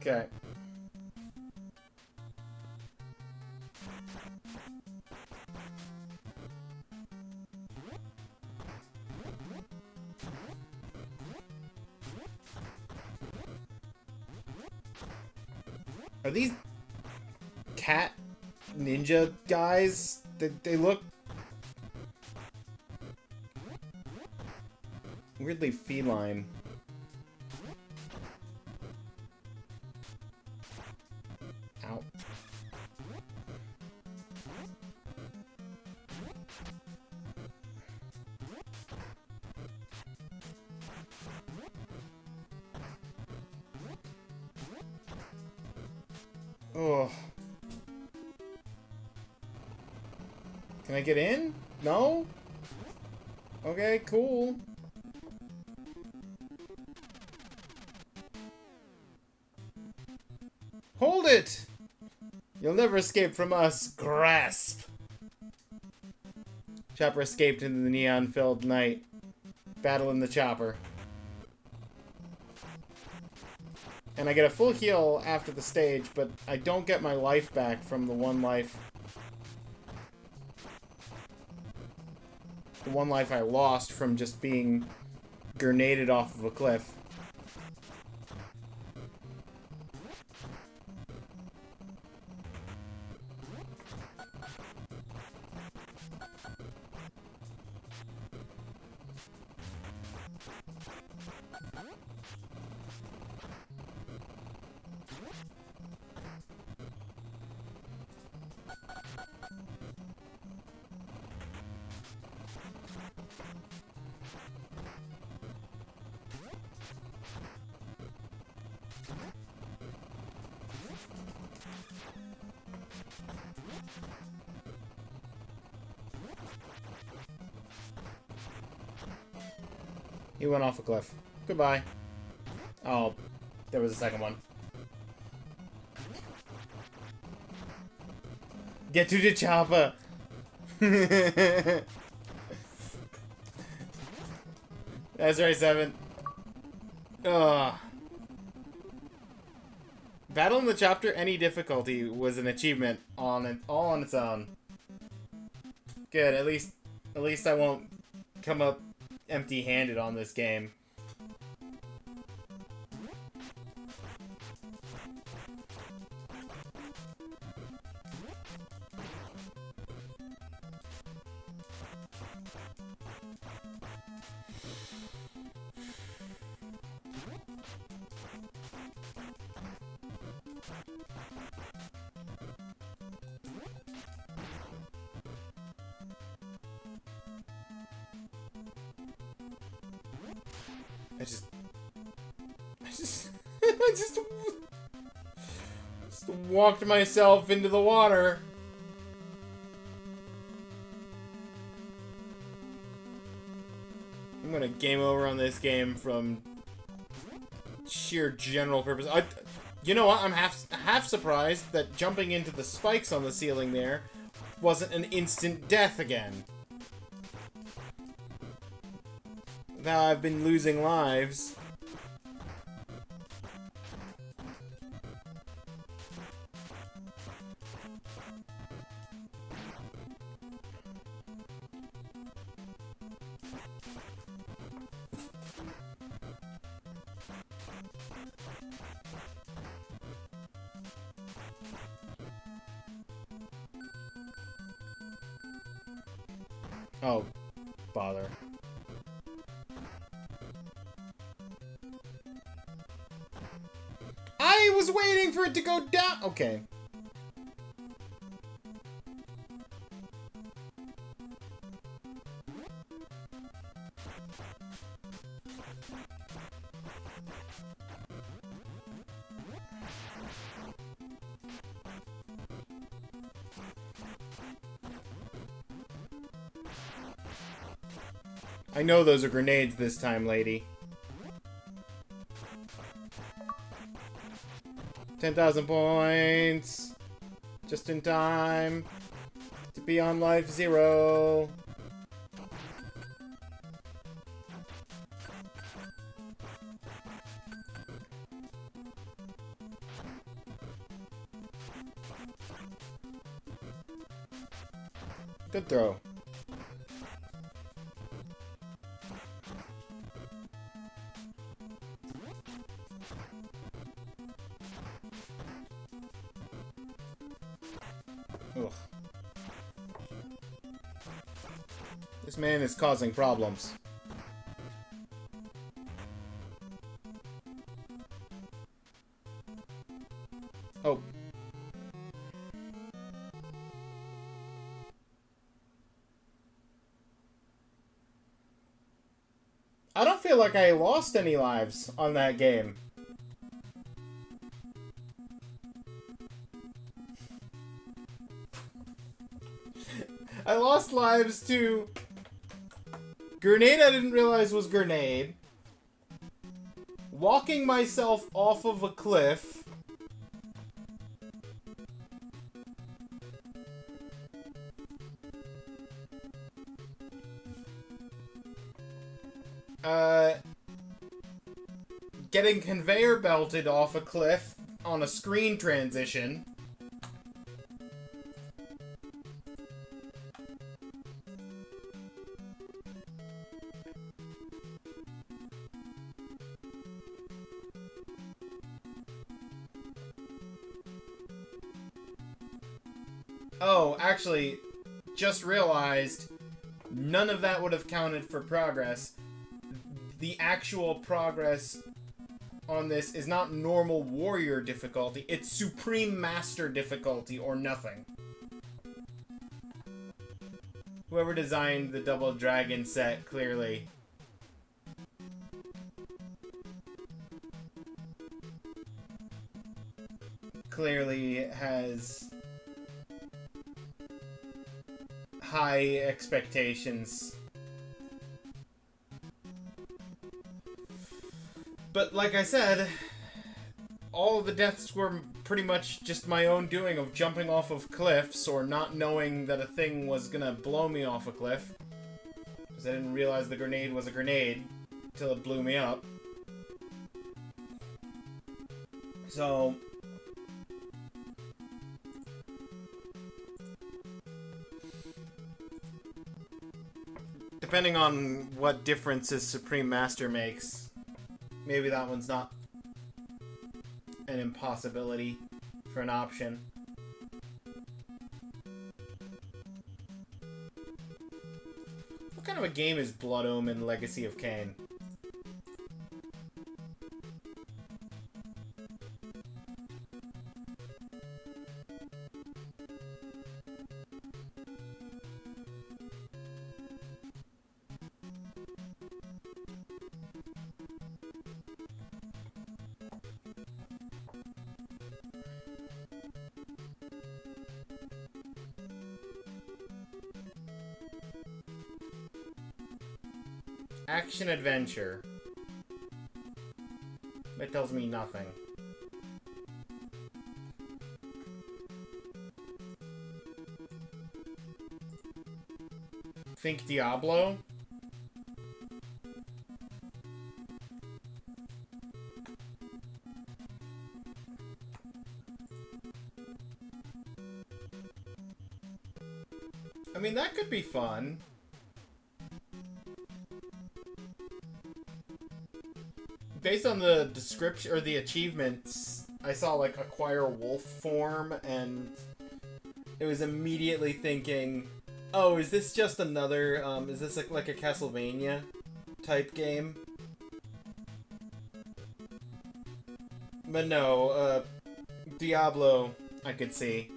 Okay. Are these cat ninja guys? They look weirdly feline. Ow. Oh. Can I get in? No? Okay, cool. Hold it! You'll never escape from us. Grasp! Chopper escaped into the neon-filled night. Battle in the chopper. And I get a full heal after the stage, but I don't get my life back from the one life. The one life I lost from just being grenaded off of a cliff. He went off a cliff. Goodbye. Oh, there was a second one. Get to the chopper! That's right, 7. Ugh. Battle in the chapter, any difficulty, was an achievement on it, all on its own. Good, at least I won't come up empty-handed on this game. I just walked myself into the water. I'm gonna game over on this game from sheer general purpose. You know what? I'm half surprised that jumping into the spikes on the ceiling there wasn't an instant death again. Now I've been losing lives. Oh, bother. I was waiting for it to go down. Okay. I know those are grenades this time, lady. 10,000 points. Just in time to be on life 0. Good throw. Ugh. This man is causing problems. Oh. I don't feel like I lost any lives on that game. I lost lives to grenade I didn't realize was grenade. Walking myself off of a cliff. Getting conveyor belted off a cliff on a screen transition. Oh, actually, just realized none of that would have counted for progress. The actual progress on this is not normal warrior difficulty, it's supreme master difficulty or nothing. Whoever designed the Double Dragon set clearly has high expectations. But like I said, all of the deaths were pretty much just my own doing of jumping off of cliffs or not knowing that a thing was gonna blow me off a cliff. Because I didn't realize the grenade was a grenade until it blew me up. So depending on what differences Supreme Master makes, maybe that one's not an impossibility for an option. What kind of a game is Blood Omen Legacy of Kain? Action adventure. That tells me nothing. Think Diablo? I mean, that could be fun. Based on the description, or the achievements, I saw, like, acquire wolf form, and it was immediately thinking, oh, is this just another, is this like a Castlevania type game? But no, Diablo, I could see.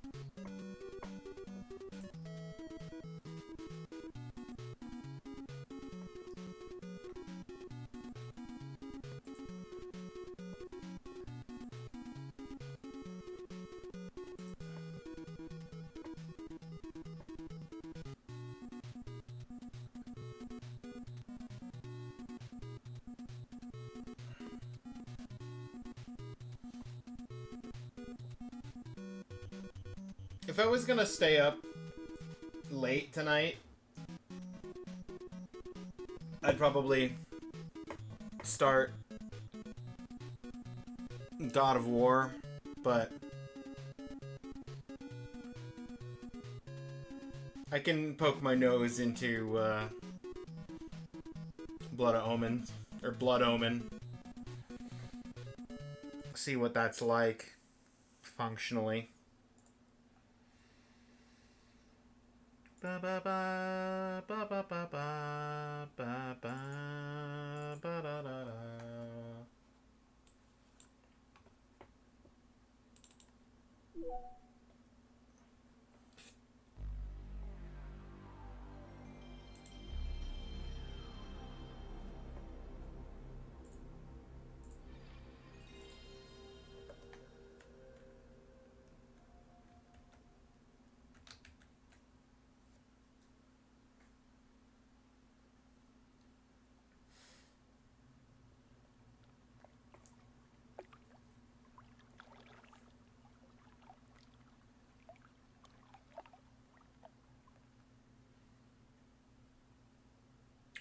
If I was gonna stay up late tonight, I'd probably start God of War, but I can poke my nose into Blood Omen, or Blood Omen. See what that's like functionally. Ba ba ba ba ba ba ba ba ba ba da da da.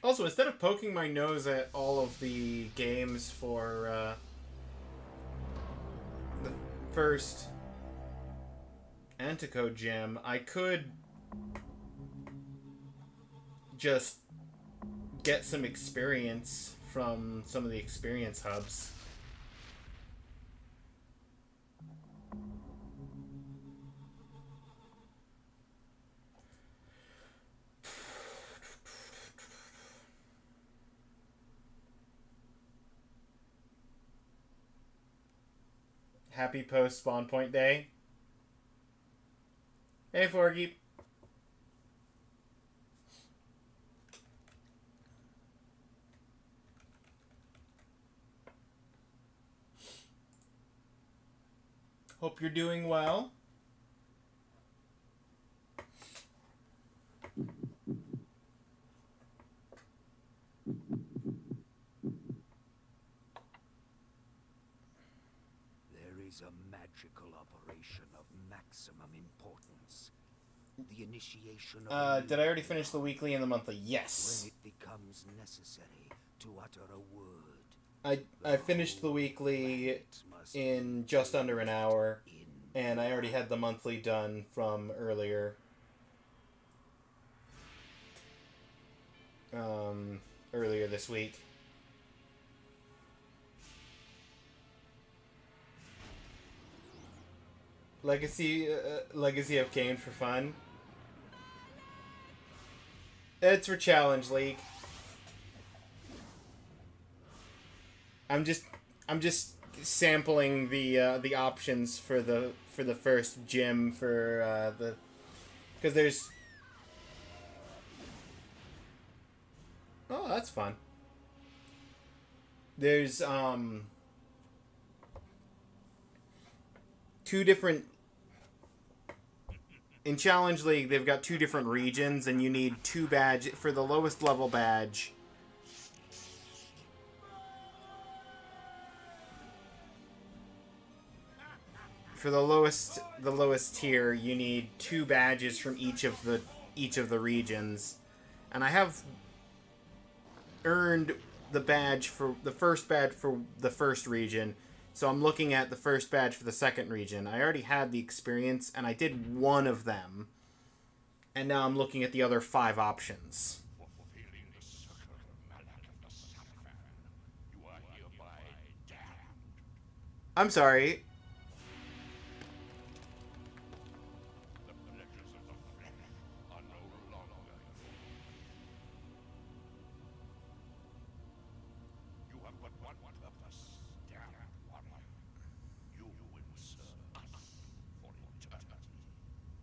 Also, instead of poking my nose at all of the games for the first Antico gem, I could just get some experience from some of the experience hubs. Happy post spawn point day. Hey, Forgy. Hope you're doing well. A magical operation of maximum importance. The initiation of Did I already finish the weekly and the monthly? Yes. when it becomes necessary to utter a word. I finished the weekly in just under an hour, and I already had the monthly done from earlier. Earlier this week. Legacy of Kain for fun. It's for Challenge League. I'm just sampling the options for the first gym for because there's. Oh, that's fun. There's two different. In Challenge League, they've got two different regions, and you need 2 badge for the lowest level badge. For the lowest tier, you need 2 badges from each of the regions, and I have earned the badge for the first badge for the first region. So I'm looking at the first badge for the second region. I already had the experience, and I did one of them. And now I'm looking at the other 5 options. I'm sorry.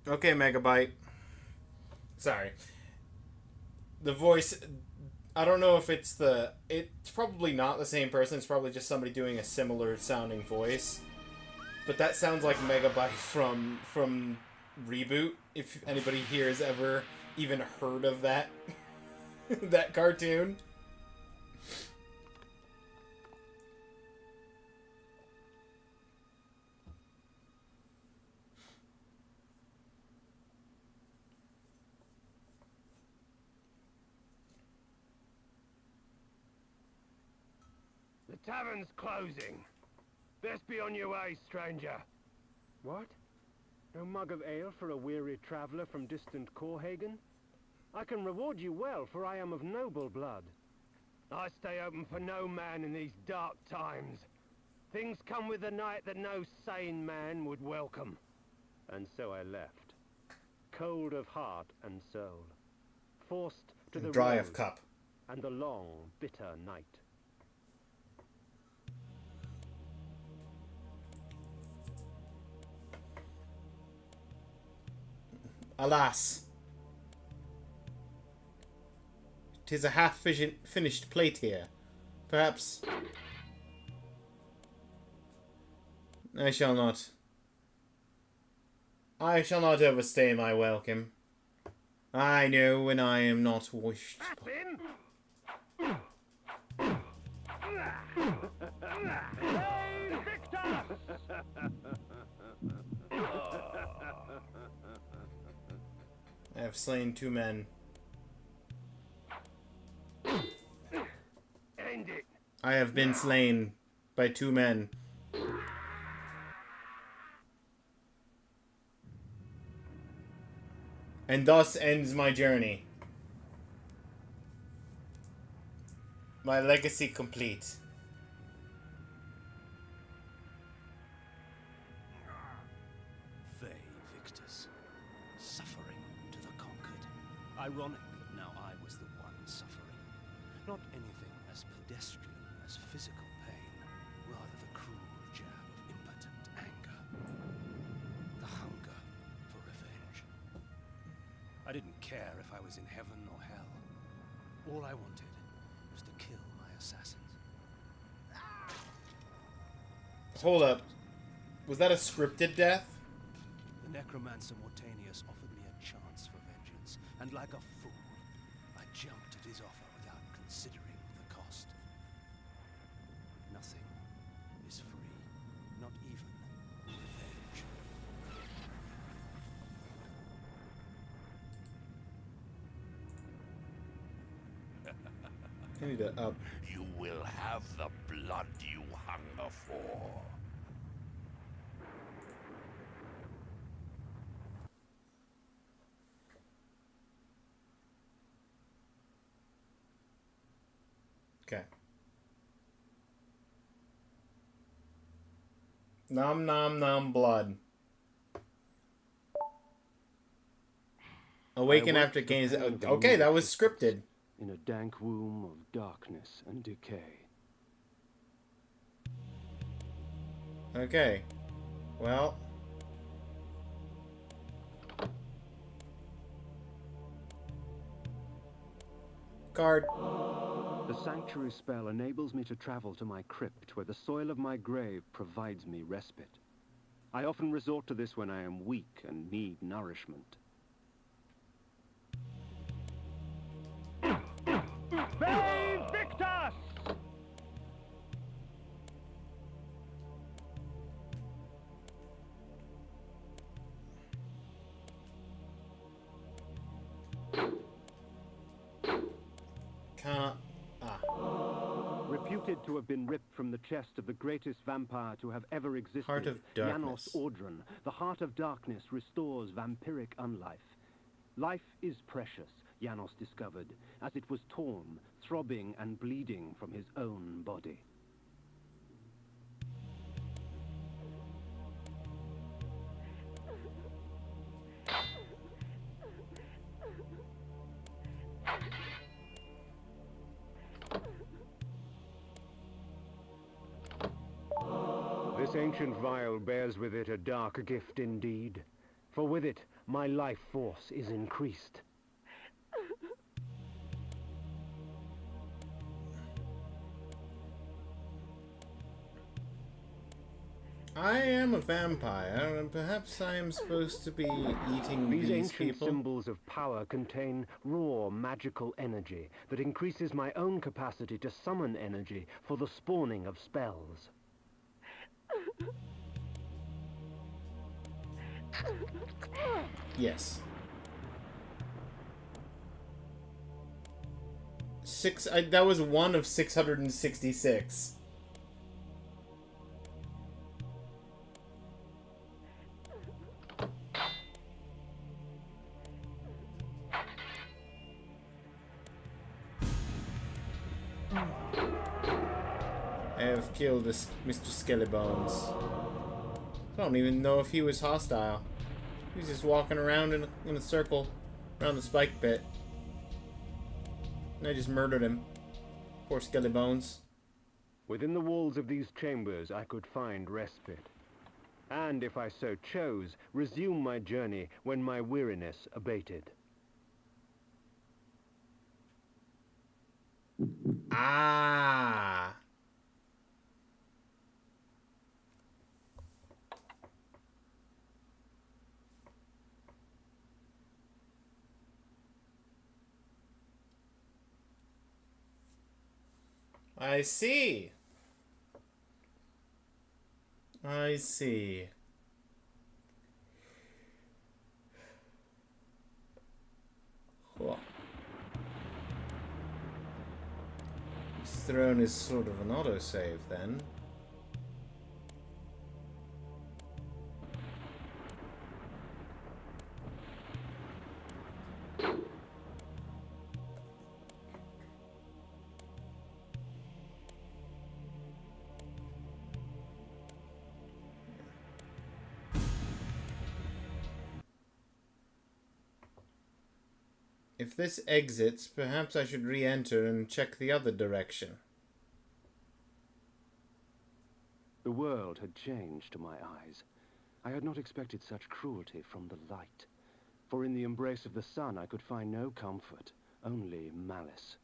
Okay, Megabyte. Sorry. The voice... I don't know if it's the... It's probably not the same person. It's probably just somebody doing a similar sounding voice. But that sounds like Megabyte from Reboot. If anybody here has ever even heard of that... that cartoon. The tavern's closing. Best be on your way, stranger. What? No mug of ale for a weary traveller from distant Corhagen? I can reward you well, for I am of noble blood. I stay open for no man in these dark times. Things come with the night that no sane man would welcome. And so I left, cold of heart and soul, forced to the Dry road of cup. and the long, bitter night. Alas. 'Tis a half-finished plate here. Perhaps... I shall not overstay my welcome. I know when I am not wished. I have slain 2 men. I have been slain by 2 men. And thus ends my journey. My legacy complete. They victors, suffering to the conquered. Ironic that now I was the one suffering. Not anything as pedestrian as physical pain, rather the cruel jab of impotent anger. The hunger for revenge. I didn't care if I was in heaven or hell. All I wanted was to kill my assassins. Hold up. Was that a scripted death? The necromancer Mortanius offered me a chance for vengeance, and like a fool, I jumped at his offer without considering the cost. Nothing is free, not even revenge. I need to up. You will have the blood you hunger for. Okay. Nom nom nom blood. Awaken I after awoke the gains. pain of Okay, that was existence scripted. In a dank womb of darkness and decay. Okay. Well. Card. The sanctuary spell enables me to travel to my crypt, where the soil of my grave provides me respite. I often resort to this when I am weak and need nourishment. Ve Victus! Can't. Reputed to have been ripped from the chest of the greatest vampire to have ever existed, Heart of Darkness. Janos Audron, the Heart of Darkness restores vampiric unlife. Life is precious, Janos discovered, as it was torn, throbbing and bleeding from his own body. This ancient vial bears with it a dark gift indeed, for with it my life force is increased. I am a vampire, and perhaps I am supposed to be eating These these ancient people. symbols of power contain raw magical energy that increases my own capacity to summon energy for the spawning of spells. Yes. That was one of 666. I have killed this Mr. Skellybones. I don't even know if he was hostile. He was just walking around in a circle around the spike pit. And I just murdered him. Poor Skellybones. Within the walls of these chambers I could find respite. And if I so chose, resume my journey when my weariness abated. Ah. I see. I see. Cool. throne is sort of an autosave then. If this exits, perhaps I should re-enter and check the other direction. The world had changed to my eyes. I had not expected such cruelty from the light. For in the embrace of the sun I could find no comfort, only malice.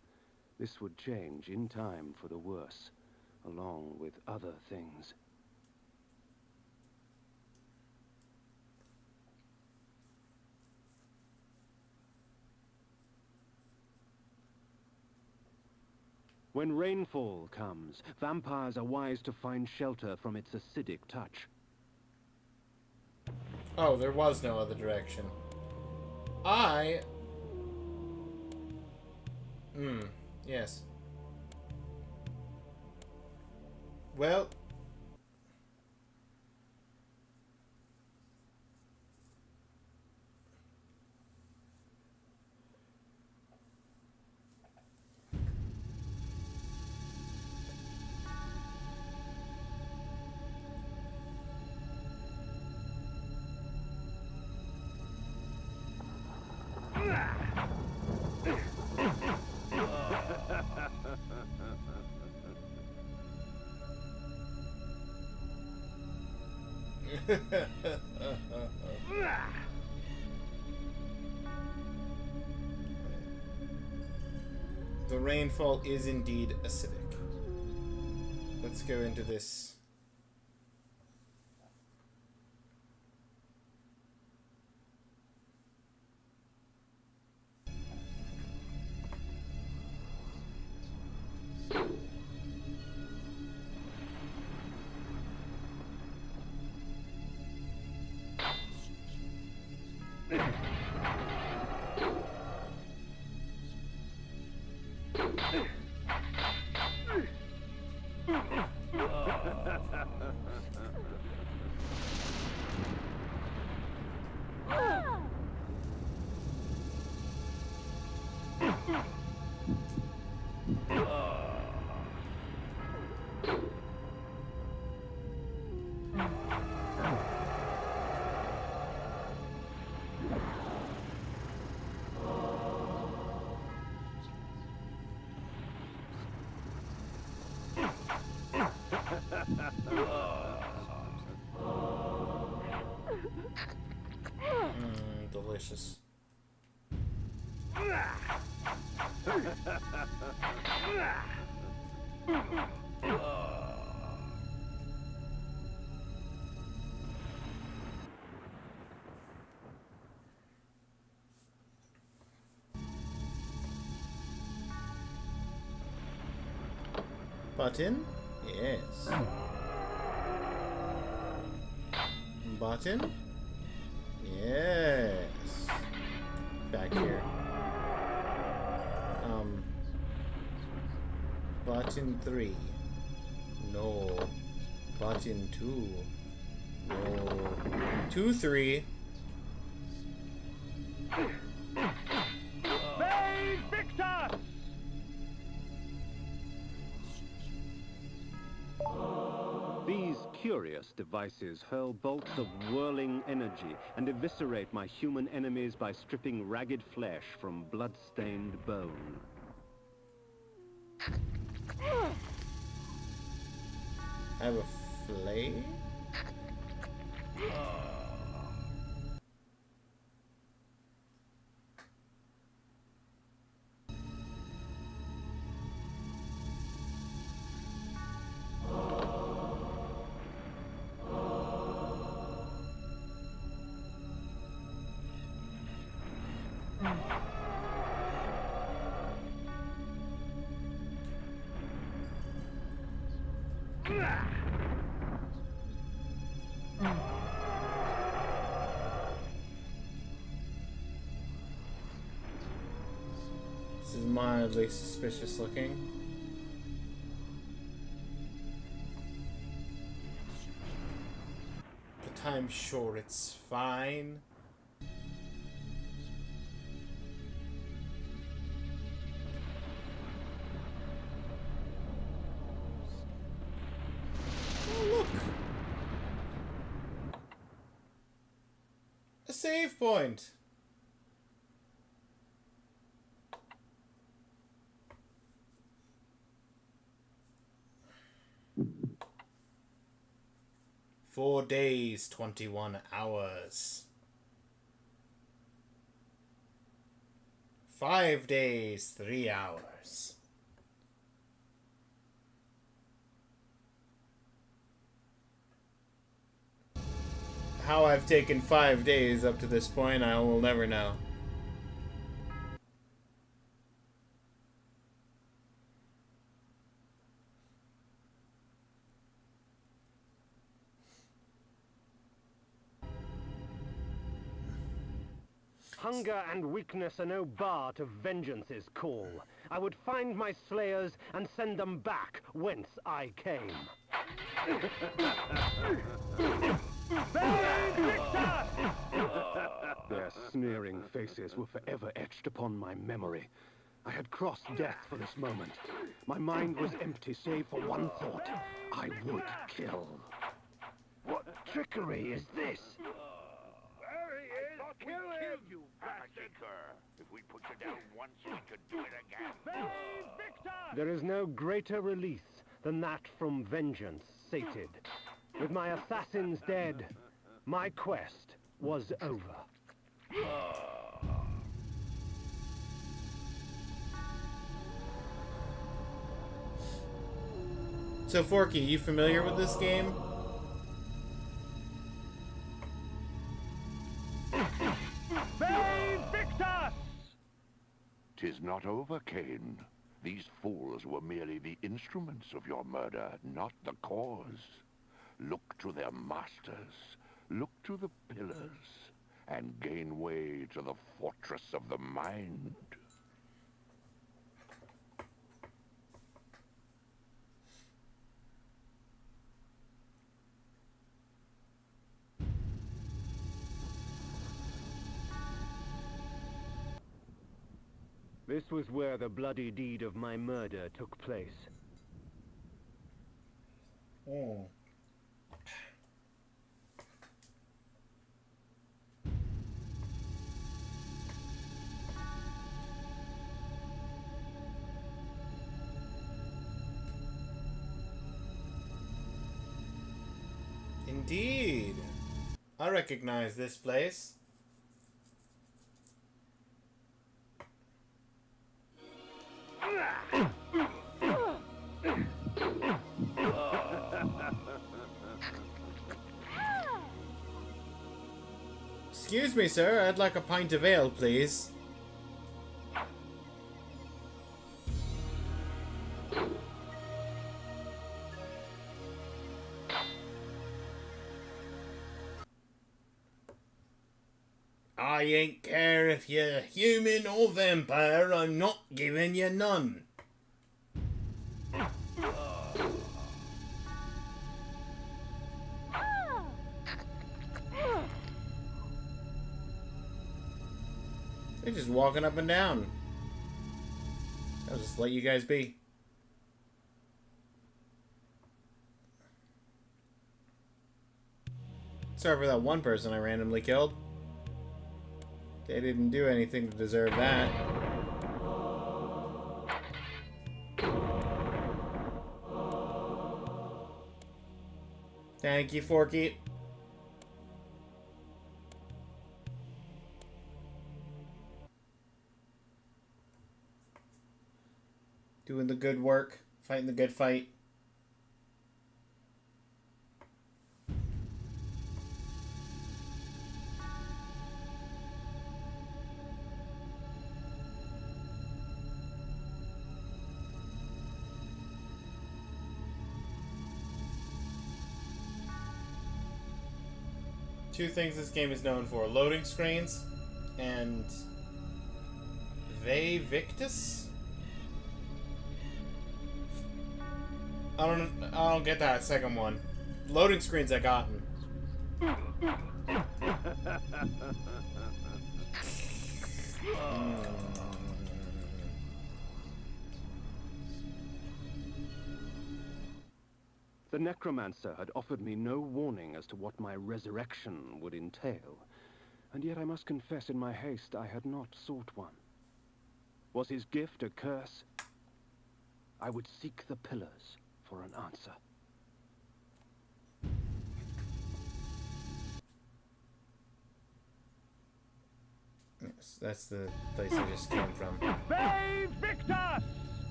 This would change in time for the worse, along with other things. When rainfall comes, vampires are wise to find shelter from its acidic touch. Oh, there was no other direction. Yes. Well... The rainfall is indeed acidic. Let's go into this. Delicious. Button? Yes. Button? Yes. Back here. Button 3. No. Button 2. No. 2, 3. Bay Victor! These curious devices hurl bolts of whirling energy and eviscerate my human enemies by stripping ragged flesh from blood-stained bone. I have a flay? This is mildly suspicious looking. I'm sure it's fine. Oh, look! A save point! "4 days, 21 hours. 5 days, 3 hours. How I've taken 5 days up to this point, I will never know. Hunger and weakness are no bar to vengeance's call. I would find my slayers and send them back whence I came. Their sneering faces were forever etched upon my memory. I had crossed death for this moment. My mind was empty save for one thought. I would kill. What trickery is this? There he is! I thought we killed you, bastard! If we put you down once, we could do it again. There is no greater release than that from vengeance sated. With my assassins dead, my quest was over. So, Forky, you familiar with this game? Victus! 'Tis not over, Cain. These fools were merely the instruments of your murder, not the cause. Look to their masters, look to the pillars, and gain way to the fortress of the mind. This was where the bloody deed of my murder took place. Oh. Indeed. I recognize this place. Excuse me, sir. I'd like a pint of ale, please. I ain't care if you're human or vampire. I'm not giving you none. They're just walking up and down. I'll just let you guys be. Sorry for that one person I randomly killed. They didn't do anything to deserve that. Thank you, Forky. Doing the good work, fighting the good fight. Two things this game is known for: loading screens and Vae Victis. I don't get that second one. Loading screens I gotten. The necromancer had offered me no warning as to what my resurrection would entail, and yet I must confess in my haste I had not sought one. Was his gift a curse? I would seek the pillars for an answer. Yes, that's the place I just came from. Bay Victor!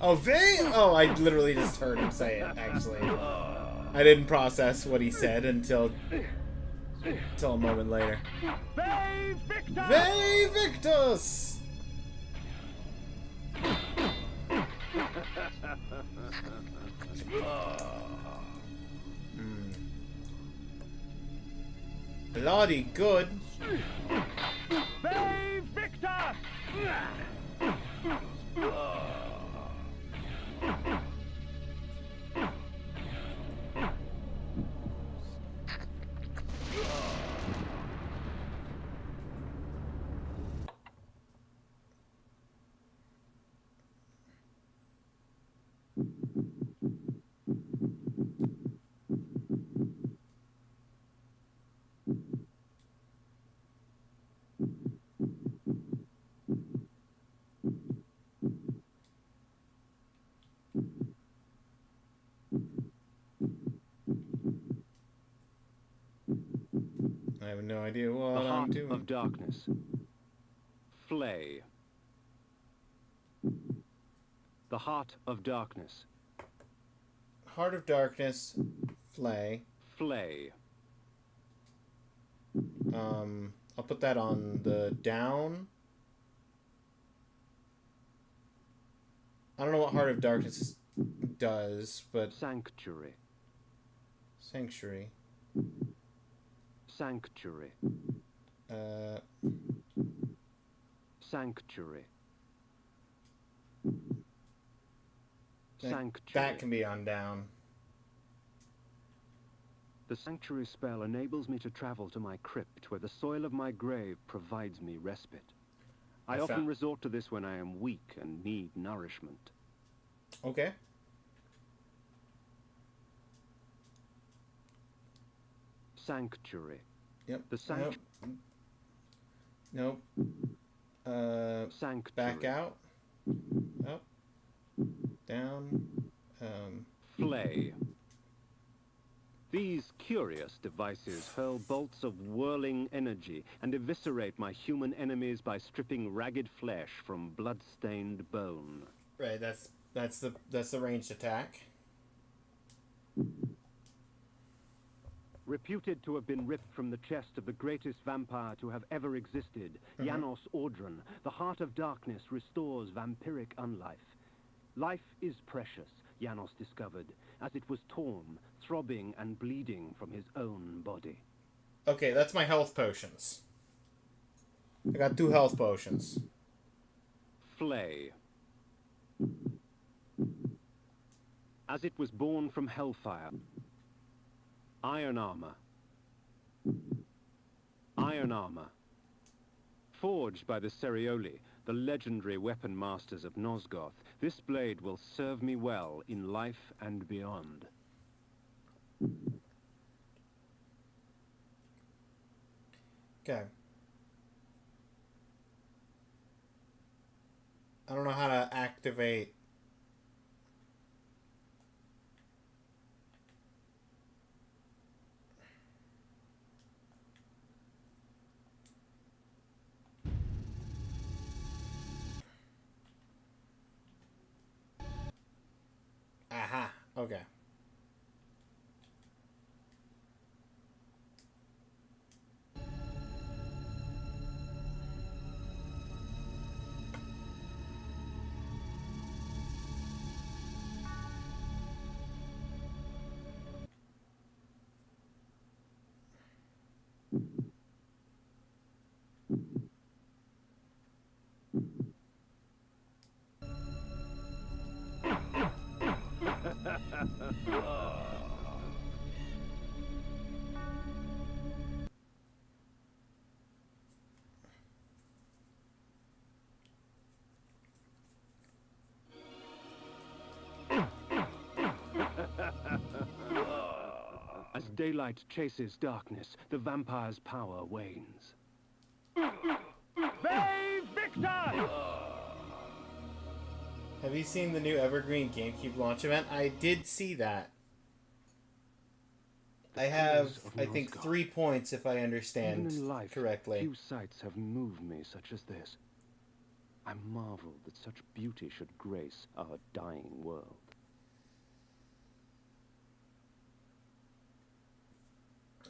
Oh, Vay? Oh, I literally just heard him say it, actually. I didn't process what he said until a moment later. Bay Victor! Vay Victus! Bloody good. Bay Victor! I have no idea The what I'm heart doing. of darkness. Flay. The heart of darkness. Heart of Darkness, Flay. Flay. I'll put that on the down. I don't know what Heart of Darkness does, but Sanctuary. Sanctuary. Sanctuary. Sanctuary. Sanctuary. That can be on down. The sanctuary spell enables me to travel to my crypt, where the soil of my grave provides me respite. I often resort to this when I am weak and need nourishment. Okay. Sanctuary. Yep. The sanctuary. Nope. Sanctuary. Back out. Up. Down. Flay. These curious devices hurl bolts of whirling energy and eviscerate my human enemies by stripping ragged flesh from blood-stained bone. Right, that's the ranged attack. Reputed to have been ripped from the chest of the greatest vampire to have ever existed, Janos Audron, the Heart of Darkness restores vampiric unlife. Life is precious, Janos discovered, as it was torn, throbbing and bleeding from his own body. Okay, that's my health potions. I got 2 health potions. Flay. As it was born from hellfire. Iron armor. Iron armor. Forged by the Cerioli, the legendary weapon masters of Nosgoth, this blade will serve me well in life and beyond. Okay. I don't know how to activate. Aha, okay. As daylight chases darkness, the vampire's power wanes. Save Victor! Have you seen the new Evergreen GameCube launch event? I did see that. I have, I think, 3 points if I understand Even in life, correctly. few sights have moved me such as this. I marvel that such beauty should grace our dying world.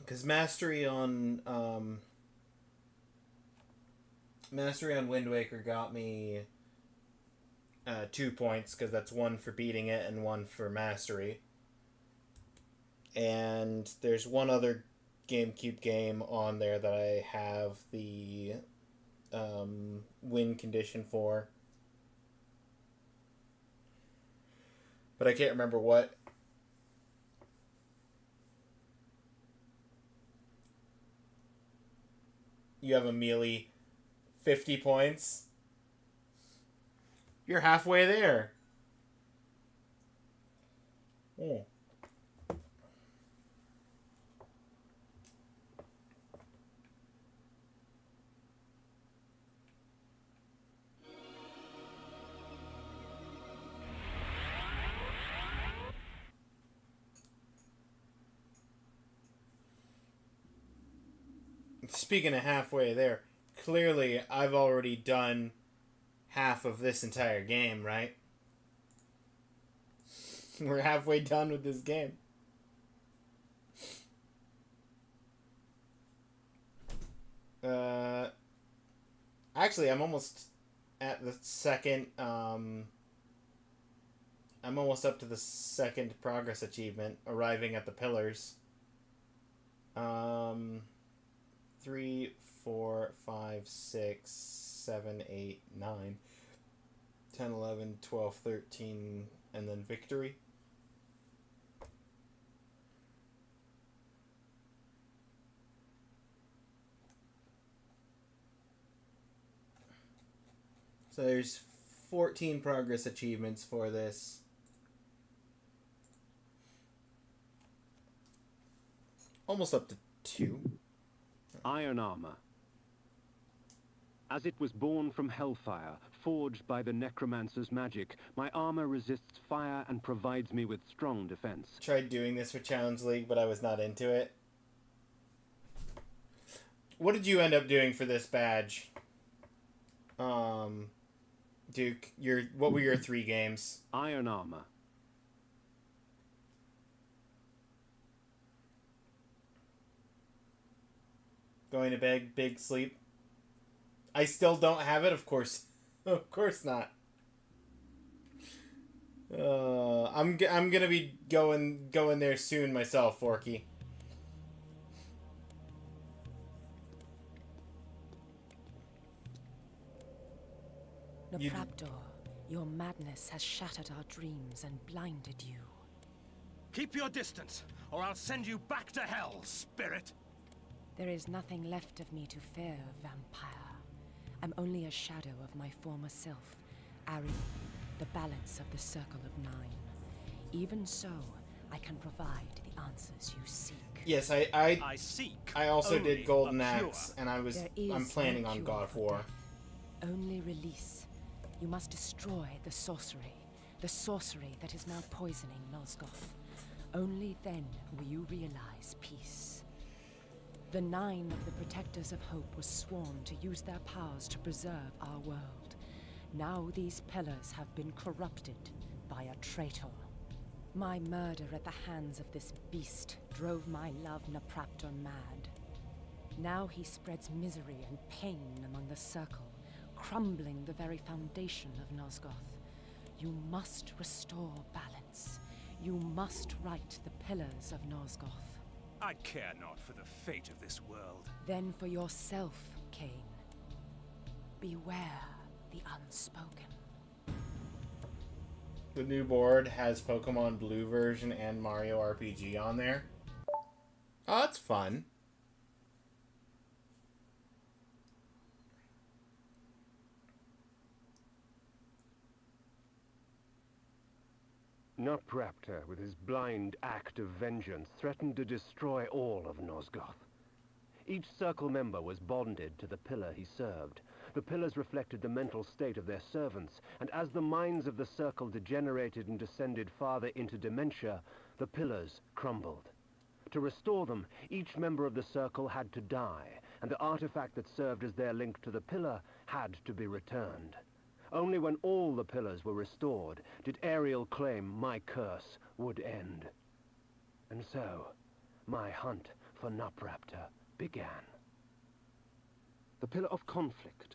Because Mastery on Wind Waker got me 2 points, because that's 1 for beating it and 1 for Mastery. And there's one other GameCube game on there that I have the win condition for. But I can't remember what. You have a melee 50 points. You're halfway there. Oh. Speaking of halfway there, clearly I've already done half of this entire game, right? We're halfway done with this game. Actually, I'm almost at the second, I'm almost up to the second progress achievement, arriving at the pillars. 3, 4, 5, 6, 7, 8, 9, 10, 11, 12, 13, and then victory. So there's 14 progress achievements for this. Almost up to 2. Iron armor. As it was born from hellfire, forged by the necromancer's magic, my armor resists fire and provides me with strong defense. Tried doing this for Challenge League, but I was not into it. What did you end up doing for this badge? Duke, what were your 3 games? Iron armor. Going to bed, big sleep. I still don't have it, of course. Of course not. I'm gonna be going there soon myself, Forky. Nopraptor, your madness has shattered our dreams and blinded you. Keep your distance, or I'll send you back to hell, spirit! There is nothing left of me to fear, vampire. I'm only a shadow of my former self, Ariel, the balance of the Circle of Nine. Even so, I can provide the answers you seek. Yes, I seek. I also only did Golden a cure. Axe, and I'm There planning no on cure God of for War. death. Only release. You must destroy the sorcery that is now poisoning Nosgoth. Only then will you realize peace. The 9 of the Protectors of Hope were sworn to use their powers to preserve our world. Now these pillars have been corrupted by a traitor. My murder at the hands of this beast drove my love Nopraptor mad. Now he spreads misery and pain among the Circle, crumbling the very foundation of Nosgoth. You must restore balance. You must right the pillars of Nosgoth. I care not for the fate of this world. Then for yourself, Cain. Beware the unspoken. The new board has Pokemon Blue version and Mario RPG on there. Oh, that's fun. Nupraptor, with his blind act of vengeance, threatened to destroy all of Nosgoth. Each Circle member was bonded to the pillar he served. The pillars reflected the mental state of their servants, and as the minds of the Circle degenerated and descended farther into dementia, the pillars crumbled. To restore them, each member of the Circle had to die, and the artifact that served as their link to the pillar had to be returned. Only when all the pillars were restored did Ariel claim my curse would end. And so, my hunt for Nupraptor began. The Pillar of Conflict.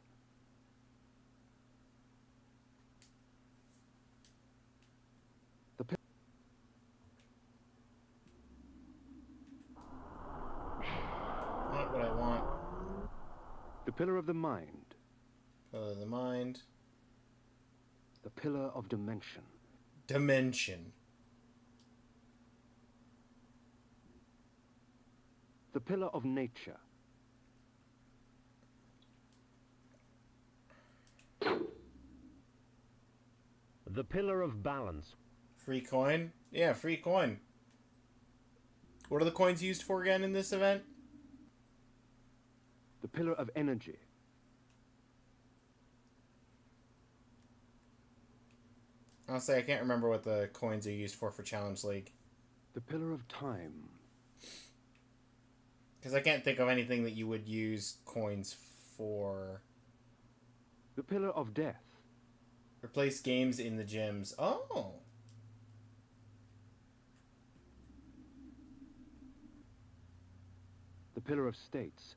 Not what I want. The Pillar of the Mind. The mind. The Pillar of Dimension. Dimension. The Pillar of Nature. The Pillar of Balance. Free coin? Yeah, free coin. What are the coins used for again in this event? The Pillar of Energy. Honestly, I can't remember what the coins are used for Challenge League. The Pillar of Time. Because I can't think of anything that you would use coins for. The Pillar of Death. Replace games in the gyms. Oh! The Pillar of States.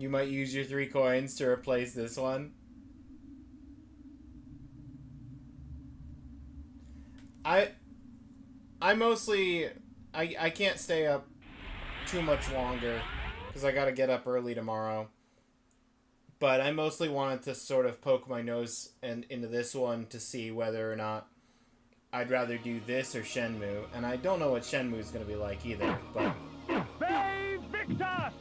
You might use your 3 coins to replace this one. I mostly... I can't stay up too much longer, because I gotta get up early tomorrow. But I mostly wanted to sort of poke my nose into this one to see whether or not I'd rather do this or Shenmue. And I don't know what Shenmue's gonna be like either, but... Bay Victus!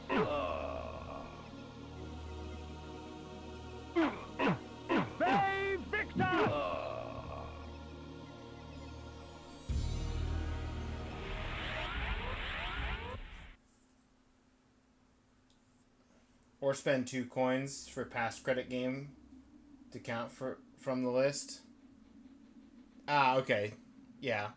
Bay Victus! Or spend 2 coins for past credit game to count from the list. Ah, okay. Yeah.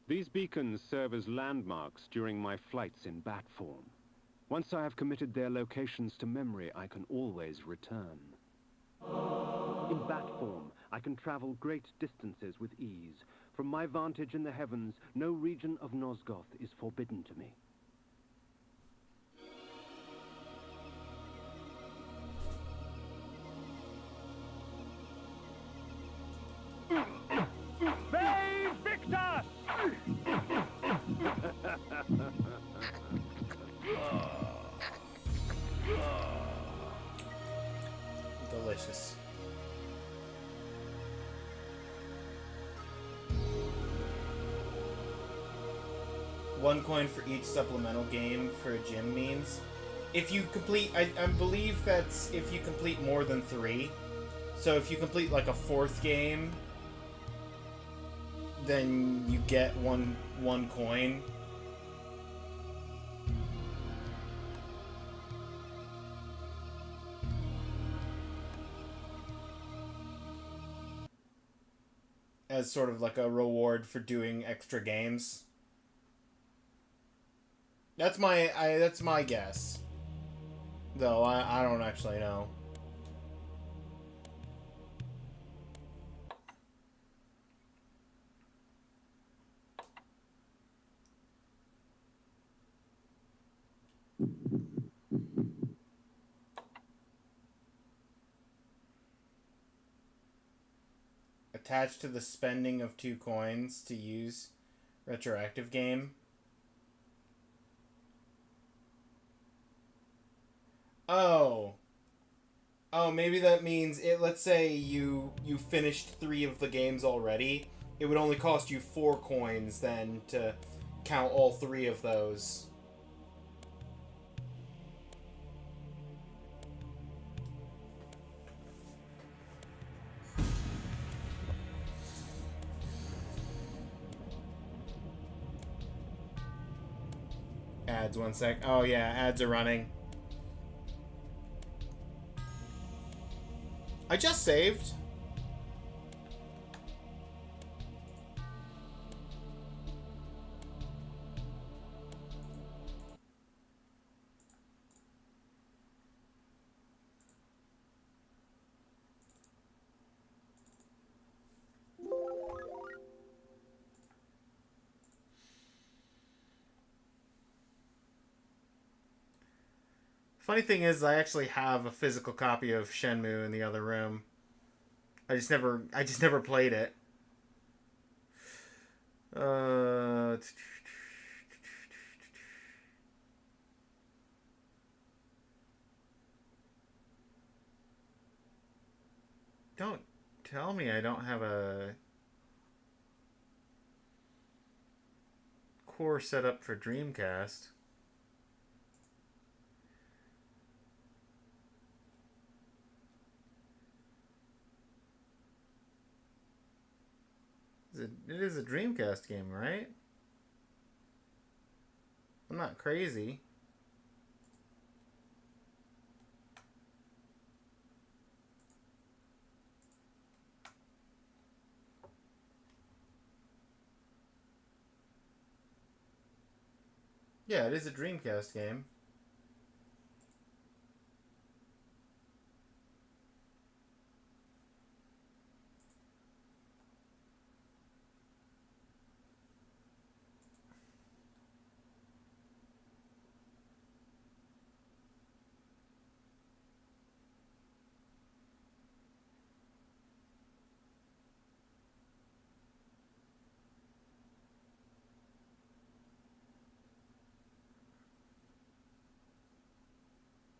These beacons serve as landmarks during my flights in bat form. Once I have committed their locations to memory, I can always return. In bat form, I can travel great distances with ease. From my vantage in the heavens, no region of Nosgoth is forbidden to me. Bay Victus! Delicious. One coin for each supplemental game for a gym means. If you complete, I believe that's if you complete more than 3, So if you complete like a 4th game, then you get one coin. As sort of like a reward for doing extra games. That's my guess. Though I don't actually know. Attached to the spending of 2 coins to use retroactive game. Oh, maybe that means it. Let's say you finished 3 of the games already. It would only cost you 4 coins then to count all 3 of those. Ads, 1 sec. Oh yeah, ads are running. I just saved. Funny thing is, I actually have a physical copy of Shenmue in the other room. I just never played it. Don't tell me I don't have a core set up for Dreamcast. It is a Dreamcast game, right? I'm not crazy. Yeah, it is a Dreamcast game.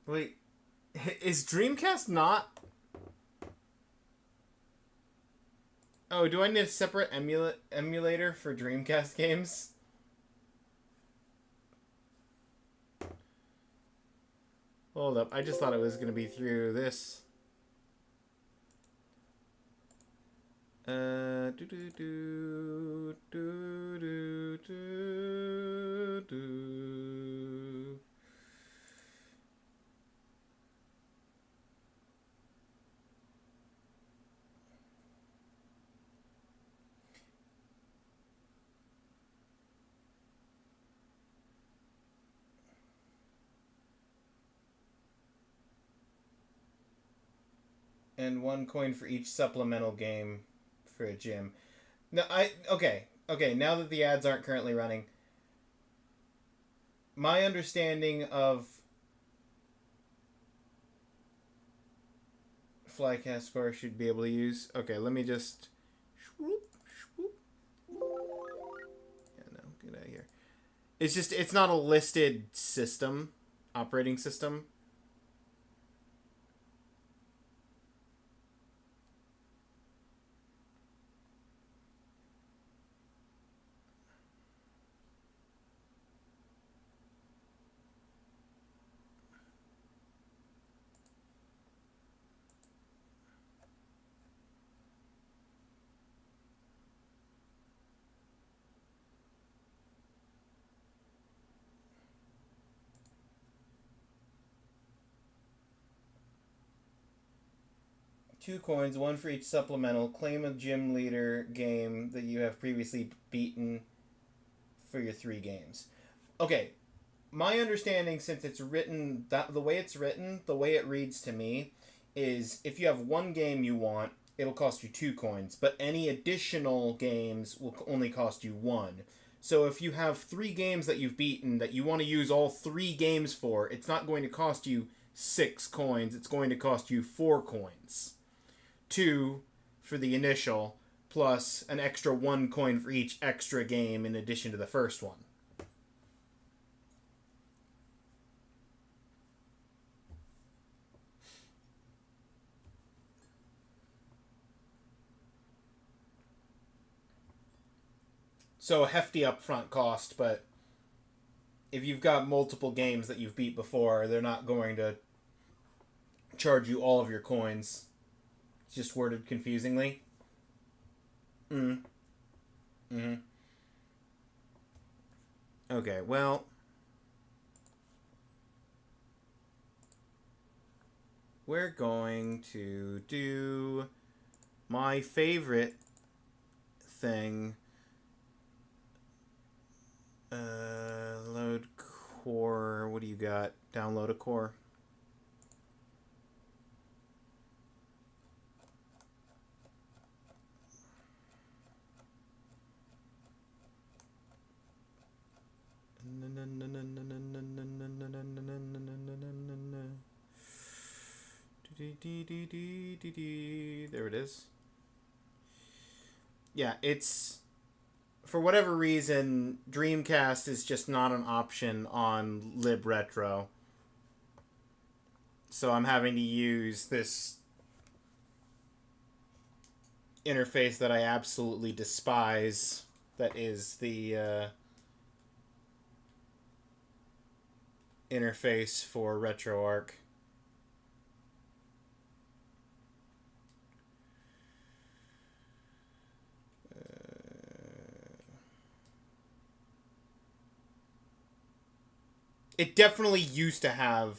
Wait, is Dreamcast not? Oh, do I need a separate emulator for Dreamcast games? Hold up, I just thought it was going to be through this. Do do do do do do do. And 1 coin for each supplemental game for a gym. No, okay, now that the ads aren't currently running, my understanding of Flycast score should be able to use. Okay, let me just. Yeah, no, get out of here. It's not a listed system, operating system. 2 coins, 1 for each supplemental. Claim a gym leader game that you have previously beaten for your 3 games. Okay, my understanding, since it's written, the way it's written, the way it reads to me, is if you have 1 game you want, it'll cost you 2 coins, but any additional games will only cost you 1. So if you have 3 games that you've beaten that you want to use all 3 games for, it's not going to cost you 6 coins, it's going to cost you 4 coins. 2 for the initial, plus an extra 1 coin for each extra game in addition to the first one. So a hefty upfront cost, but if you've got multiple games that you've beat before, they're not going to charge you all of your coins. It's just worded confusingly. Okay, well, we're going to do my favorite thing. Load core. What do you got? Download a core. There it is. Yeah, it's... For whatever reason, Dreamcast is just not an option on LibRetro. So I'm having to use this interface that I absolutely despise. That is the interface for RetroArch. It definitely used to have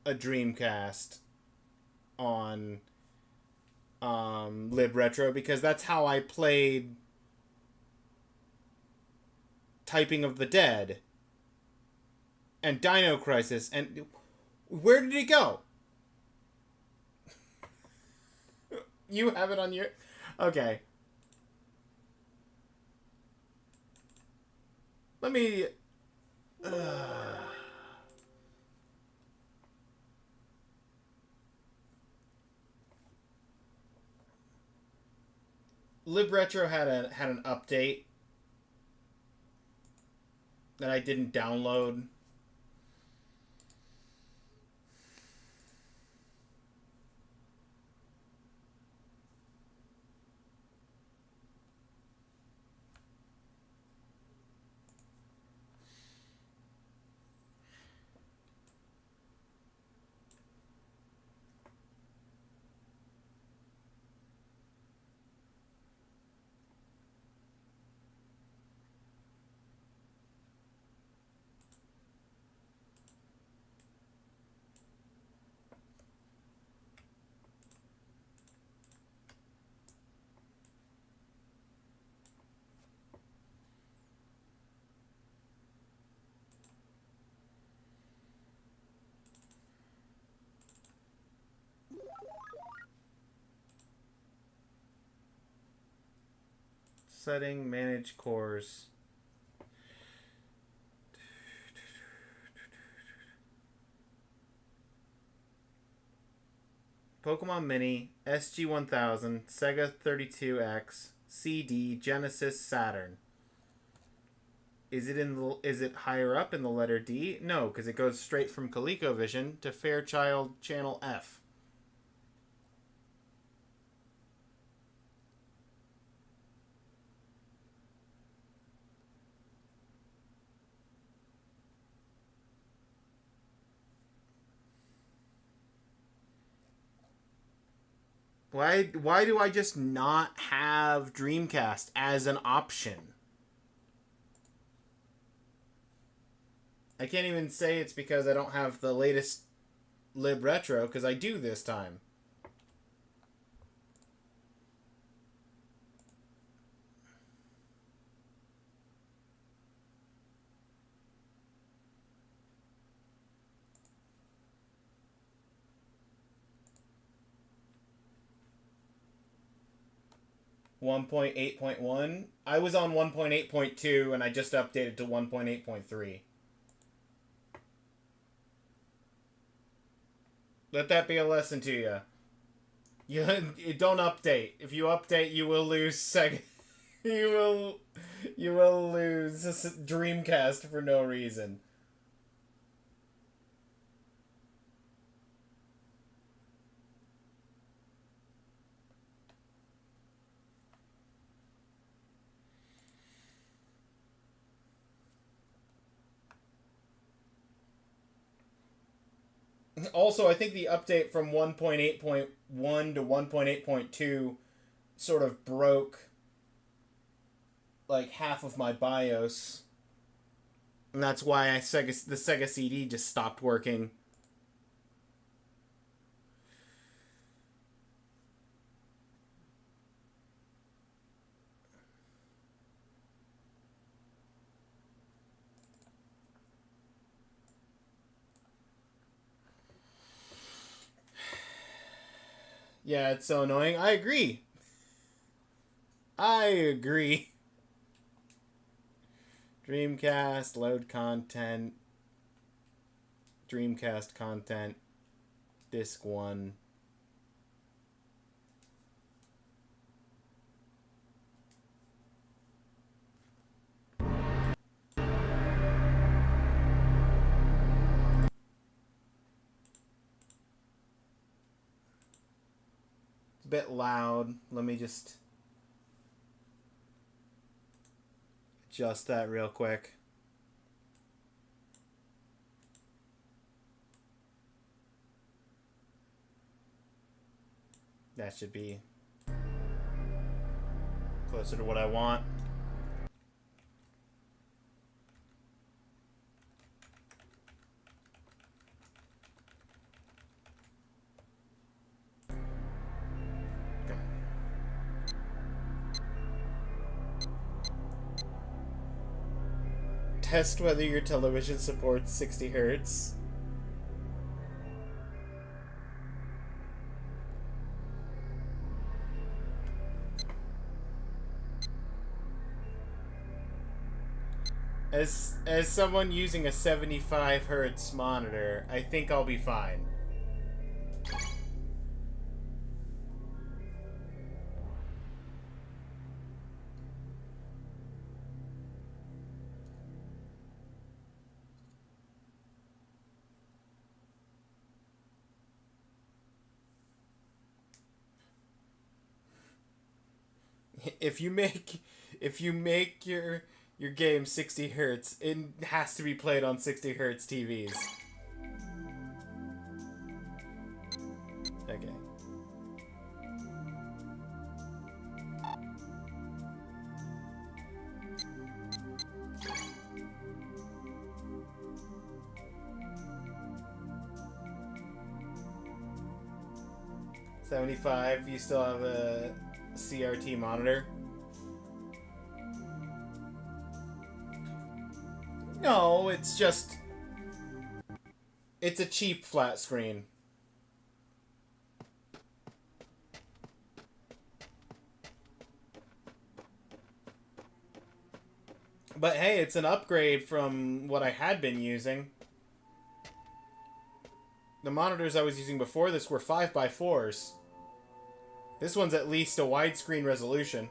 a Dreamcast on LibRetro, because that's how I played Typing of the Dead and Dino Crisis. And where did it go? You have it on your... Okay. Let me... LibRetro had an update that I didn't download. Setting, manage cores. Pokemon Mini, SG-1000, Sega 32X, CD, Genesis, Saturn. Is it higher up in the letter D? No, because it goes straight from ColecoVision to Fairchild Channel F. Why do I just not have Dreamcast as an option? I can't even say it's because I don't have the latest LibRetro, because I do this time. 1.8.1. I was on 1.8.2 and I just updated to 1.8.3. Let that be a lesson to you. You don't update. If you update, you will lose Sega. You will lose Dreamcast for no reason. Also, I think the update from 1.8.1 to 1.8.2 sort of broke like half of my BIOS. And that's why the Sega CD just stopped working. Yeah, it's so annoying. I agree. Dreamcast, load content. Dreamcast content. Disc 1. Bit loud. Let me just adjust that real quick. That should be closer to what I want. Test whether your television supports 60 hertz. As someone using a 75 hertz monitor, I think I'll be fine. If you make your game 60 hertz, it has to be played on 60 hertz TVs. Okay. $75. You still have a CRT monitor? No, it's just... It's a cheap flat screen. But hey, it's an upgrade from what I had been using. The monitors I was using before this were 5x4s. This one's at least a widescreen resolution.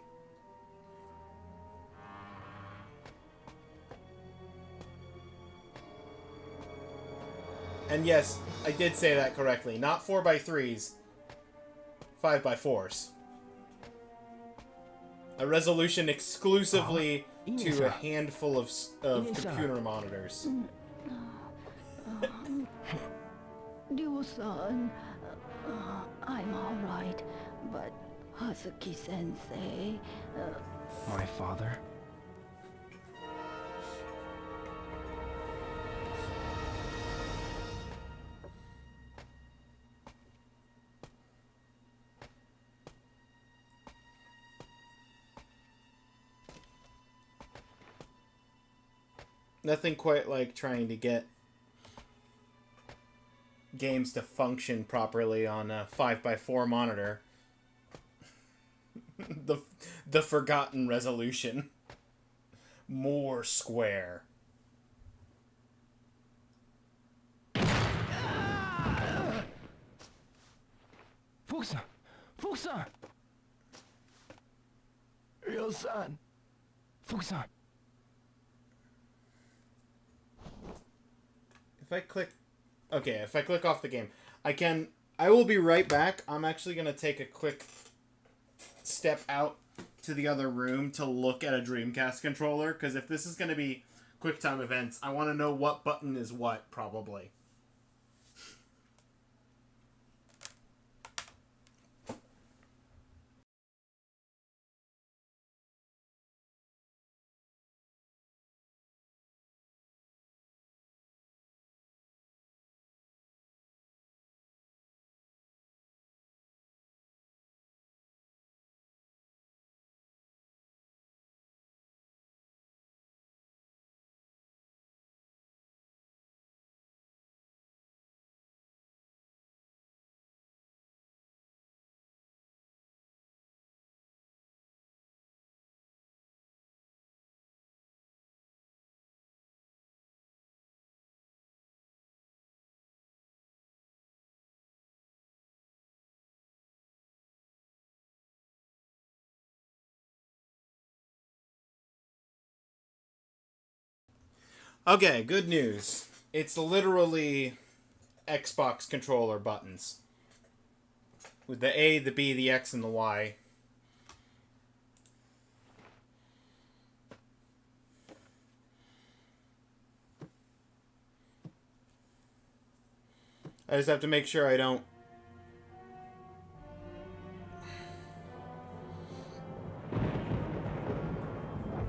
And yes, I did say that correctly. Not 4x3s, 5x4s. A resolution exclusively to a handful of computer monitors. Ryo-san, I'm alright, but Hazuki-sensei... My father? Nothing quite like trying to get games to function properly on a 5x4 monitor. the forgotten resolution. More square. Fuxan! Fuxan! Ryo-san! Fuxan! If I click... Okay, if I click off the game, I will be right back. I'm actually going to take a quick step out to the other room to look at a Dreamcast controller, because if this is going to be QuickTime events, I want to know what button is what, probably. Okay, good news. It's literally Xbox controller buttons. With the A, the B, the X, and the Y. I just have to make sure I don't...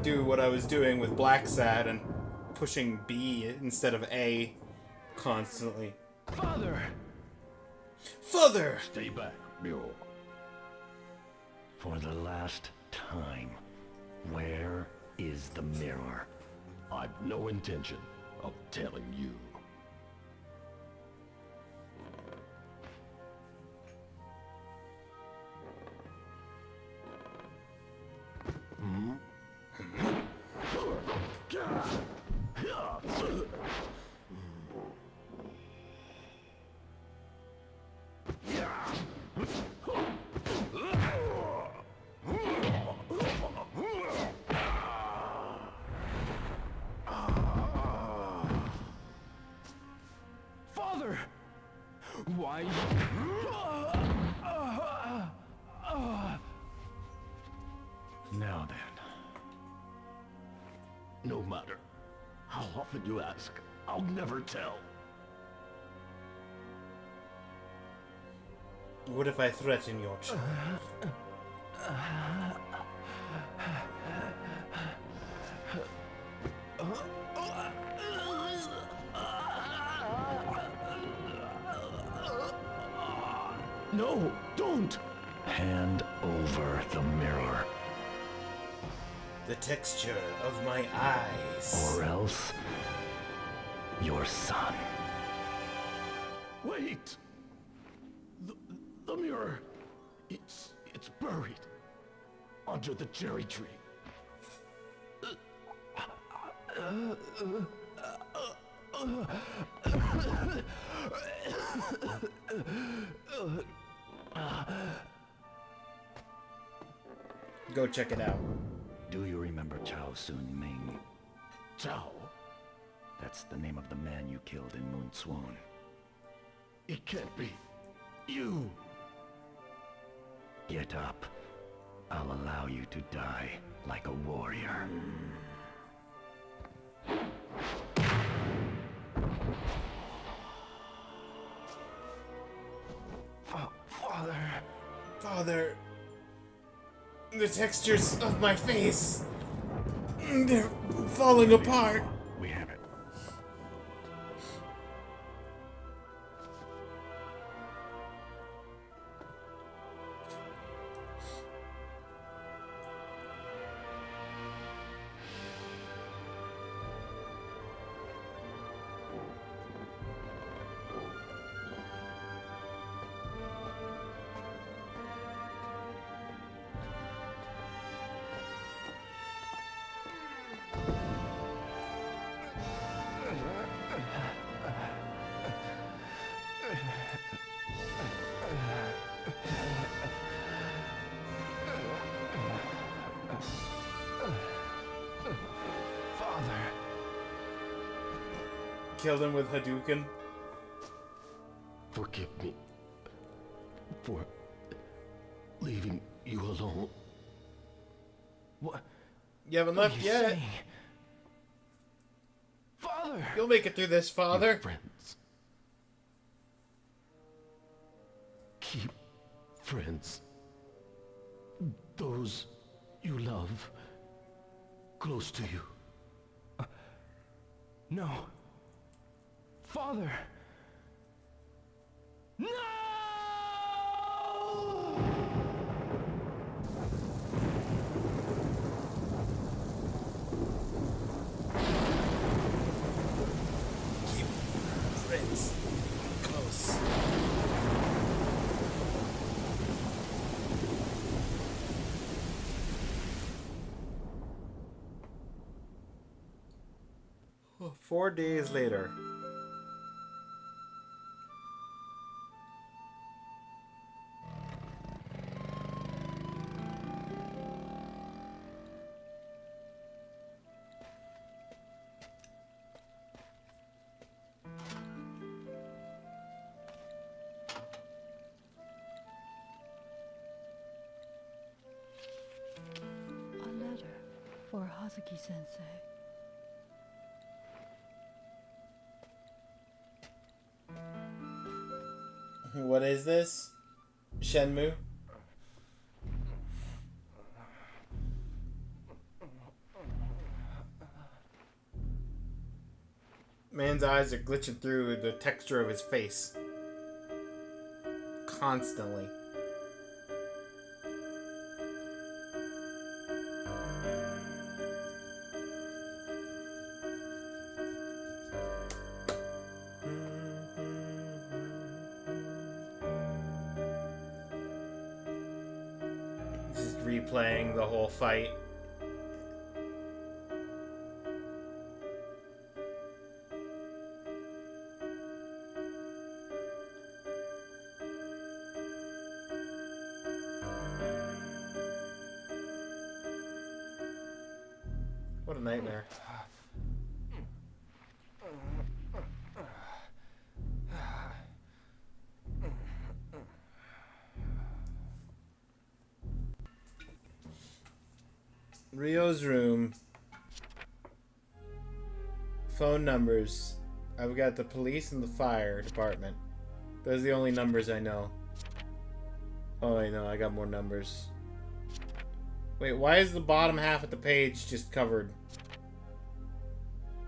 do what I was doing with Black Sad and pushing B instead of A constantly. Father! Father! Stay back, Mule. For the last time, where is the mirror? I've no intention of telling you. Father! Why? Now then. No matter how often you ask, I'll never tell. What if I threaten your child? No, don't! Hand over the mirror. The texture of my eyes. Or else, your son. Wait! The mirror, it's buried under the cherry tree. Go check it out. Do you remember Chao Sun Ming? Chao? That's the name of the man you killed in Moon Swan. It can't be. You! Get up. I'll allow you to die like a warrior. Father. Father. The textures of my face. They're falling apart. We have it. Killed him with Hadouken. Forgive me for leaving you alone. What? You haven't What are left you yet. saying? Father! You'll make it through this, Father. Your friends. Keep friends. Those you love close to you. No. Father! No! Keep friends close. Oh, 4 days later. A letter for Hazuki-sensei. What is this? Shenmue? Man's eyes are glitching through the texture of his face. Constantly. Just replaying the whole fight. What a nightmare. Rio's room. Phone numbers. I've got the police and the fire department. Those are the only numbers I know. Oh, I know. I got more numbers. Wait, why is the bottom half of the page just covered?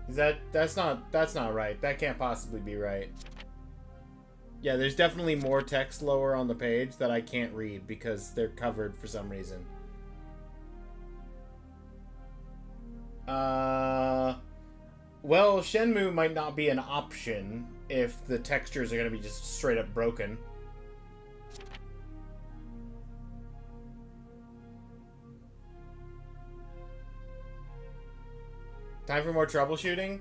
Is that's not right. That can't possibly be right. Yeah, there's definitely more text lower on the page that I can't read because they're covered for some reason. Well, Shenmue might not be an option if the textures are going to be just straight up broken. Time for more troubleshooting?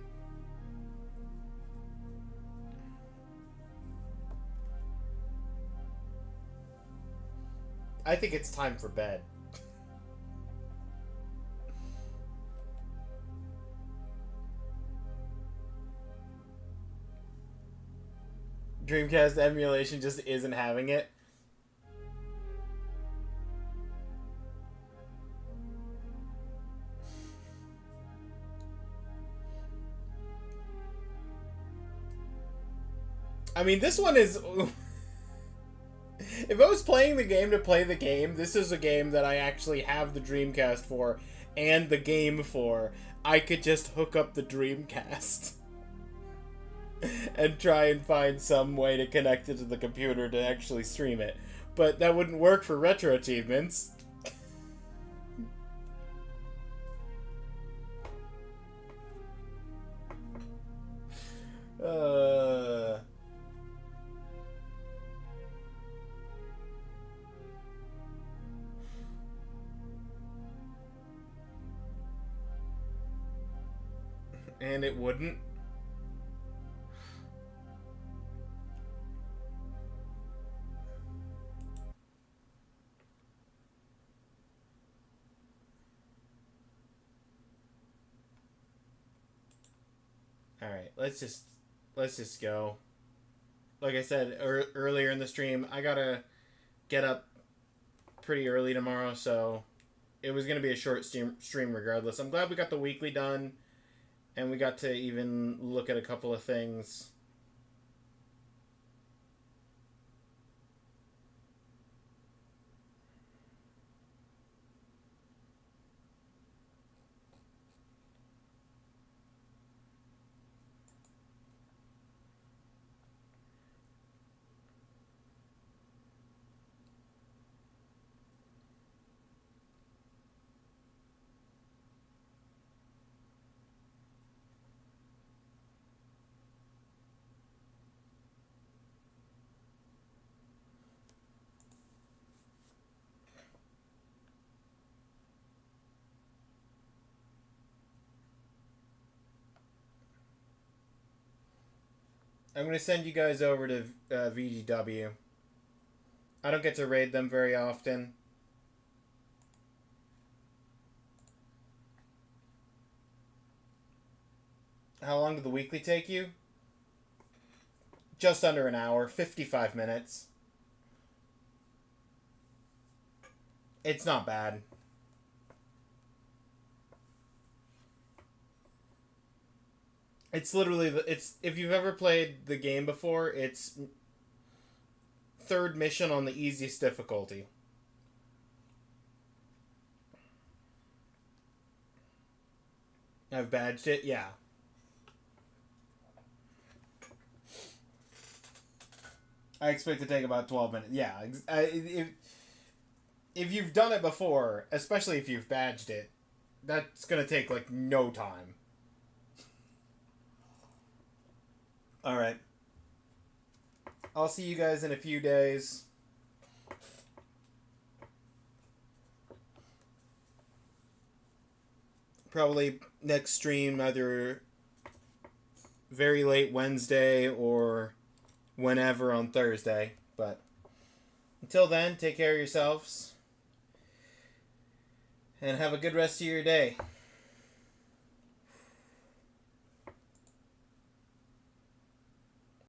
I think it's time for bed. Dreamcast emulation just isn't having it. I mean, this one is... If I was playing the game to play the game, this is a game that I actually have the Dreamcast for and the game for. I could just hook up the Dreamcast and try and find some way to connect it to the computer to actually stream it. But that wouldn't work for retro achievements. And it wouldn't. Alright, let's just let's just go. Like I said earlier in the stream, I gotta get up pretty early tomorrow, so it was gonna be a short stream regardless. I'm glad we got the weekly done, and we got to even look at a couple of things. I'm going to send you guys over to VGW. I don't get to raid them very often. How long did the weekly take you? Just under an hour, 55 minutes. It's not bad. It's literally, if you've ever played the game before, it's third mission on the easiest difficulty. I've badged it, yeah. I expect to take about 12 minutes. Yeah, if you've done it before, especially if you've badged it, that's gonna take like no time. Alright. I'll see you guys in a few days. Probably next stream, either very late Wednesday or whenever on Thursday. But until then, take care of yourselves. And have a good rest of your day.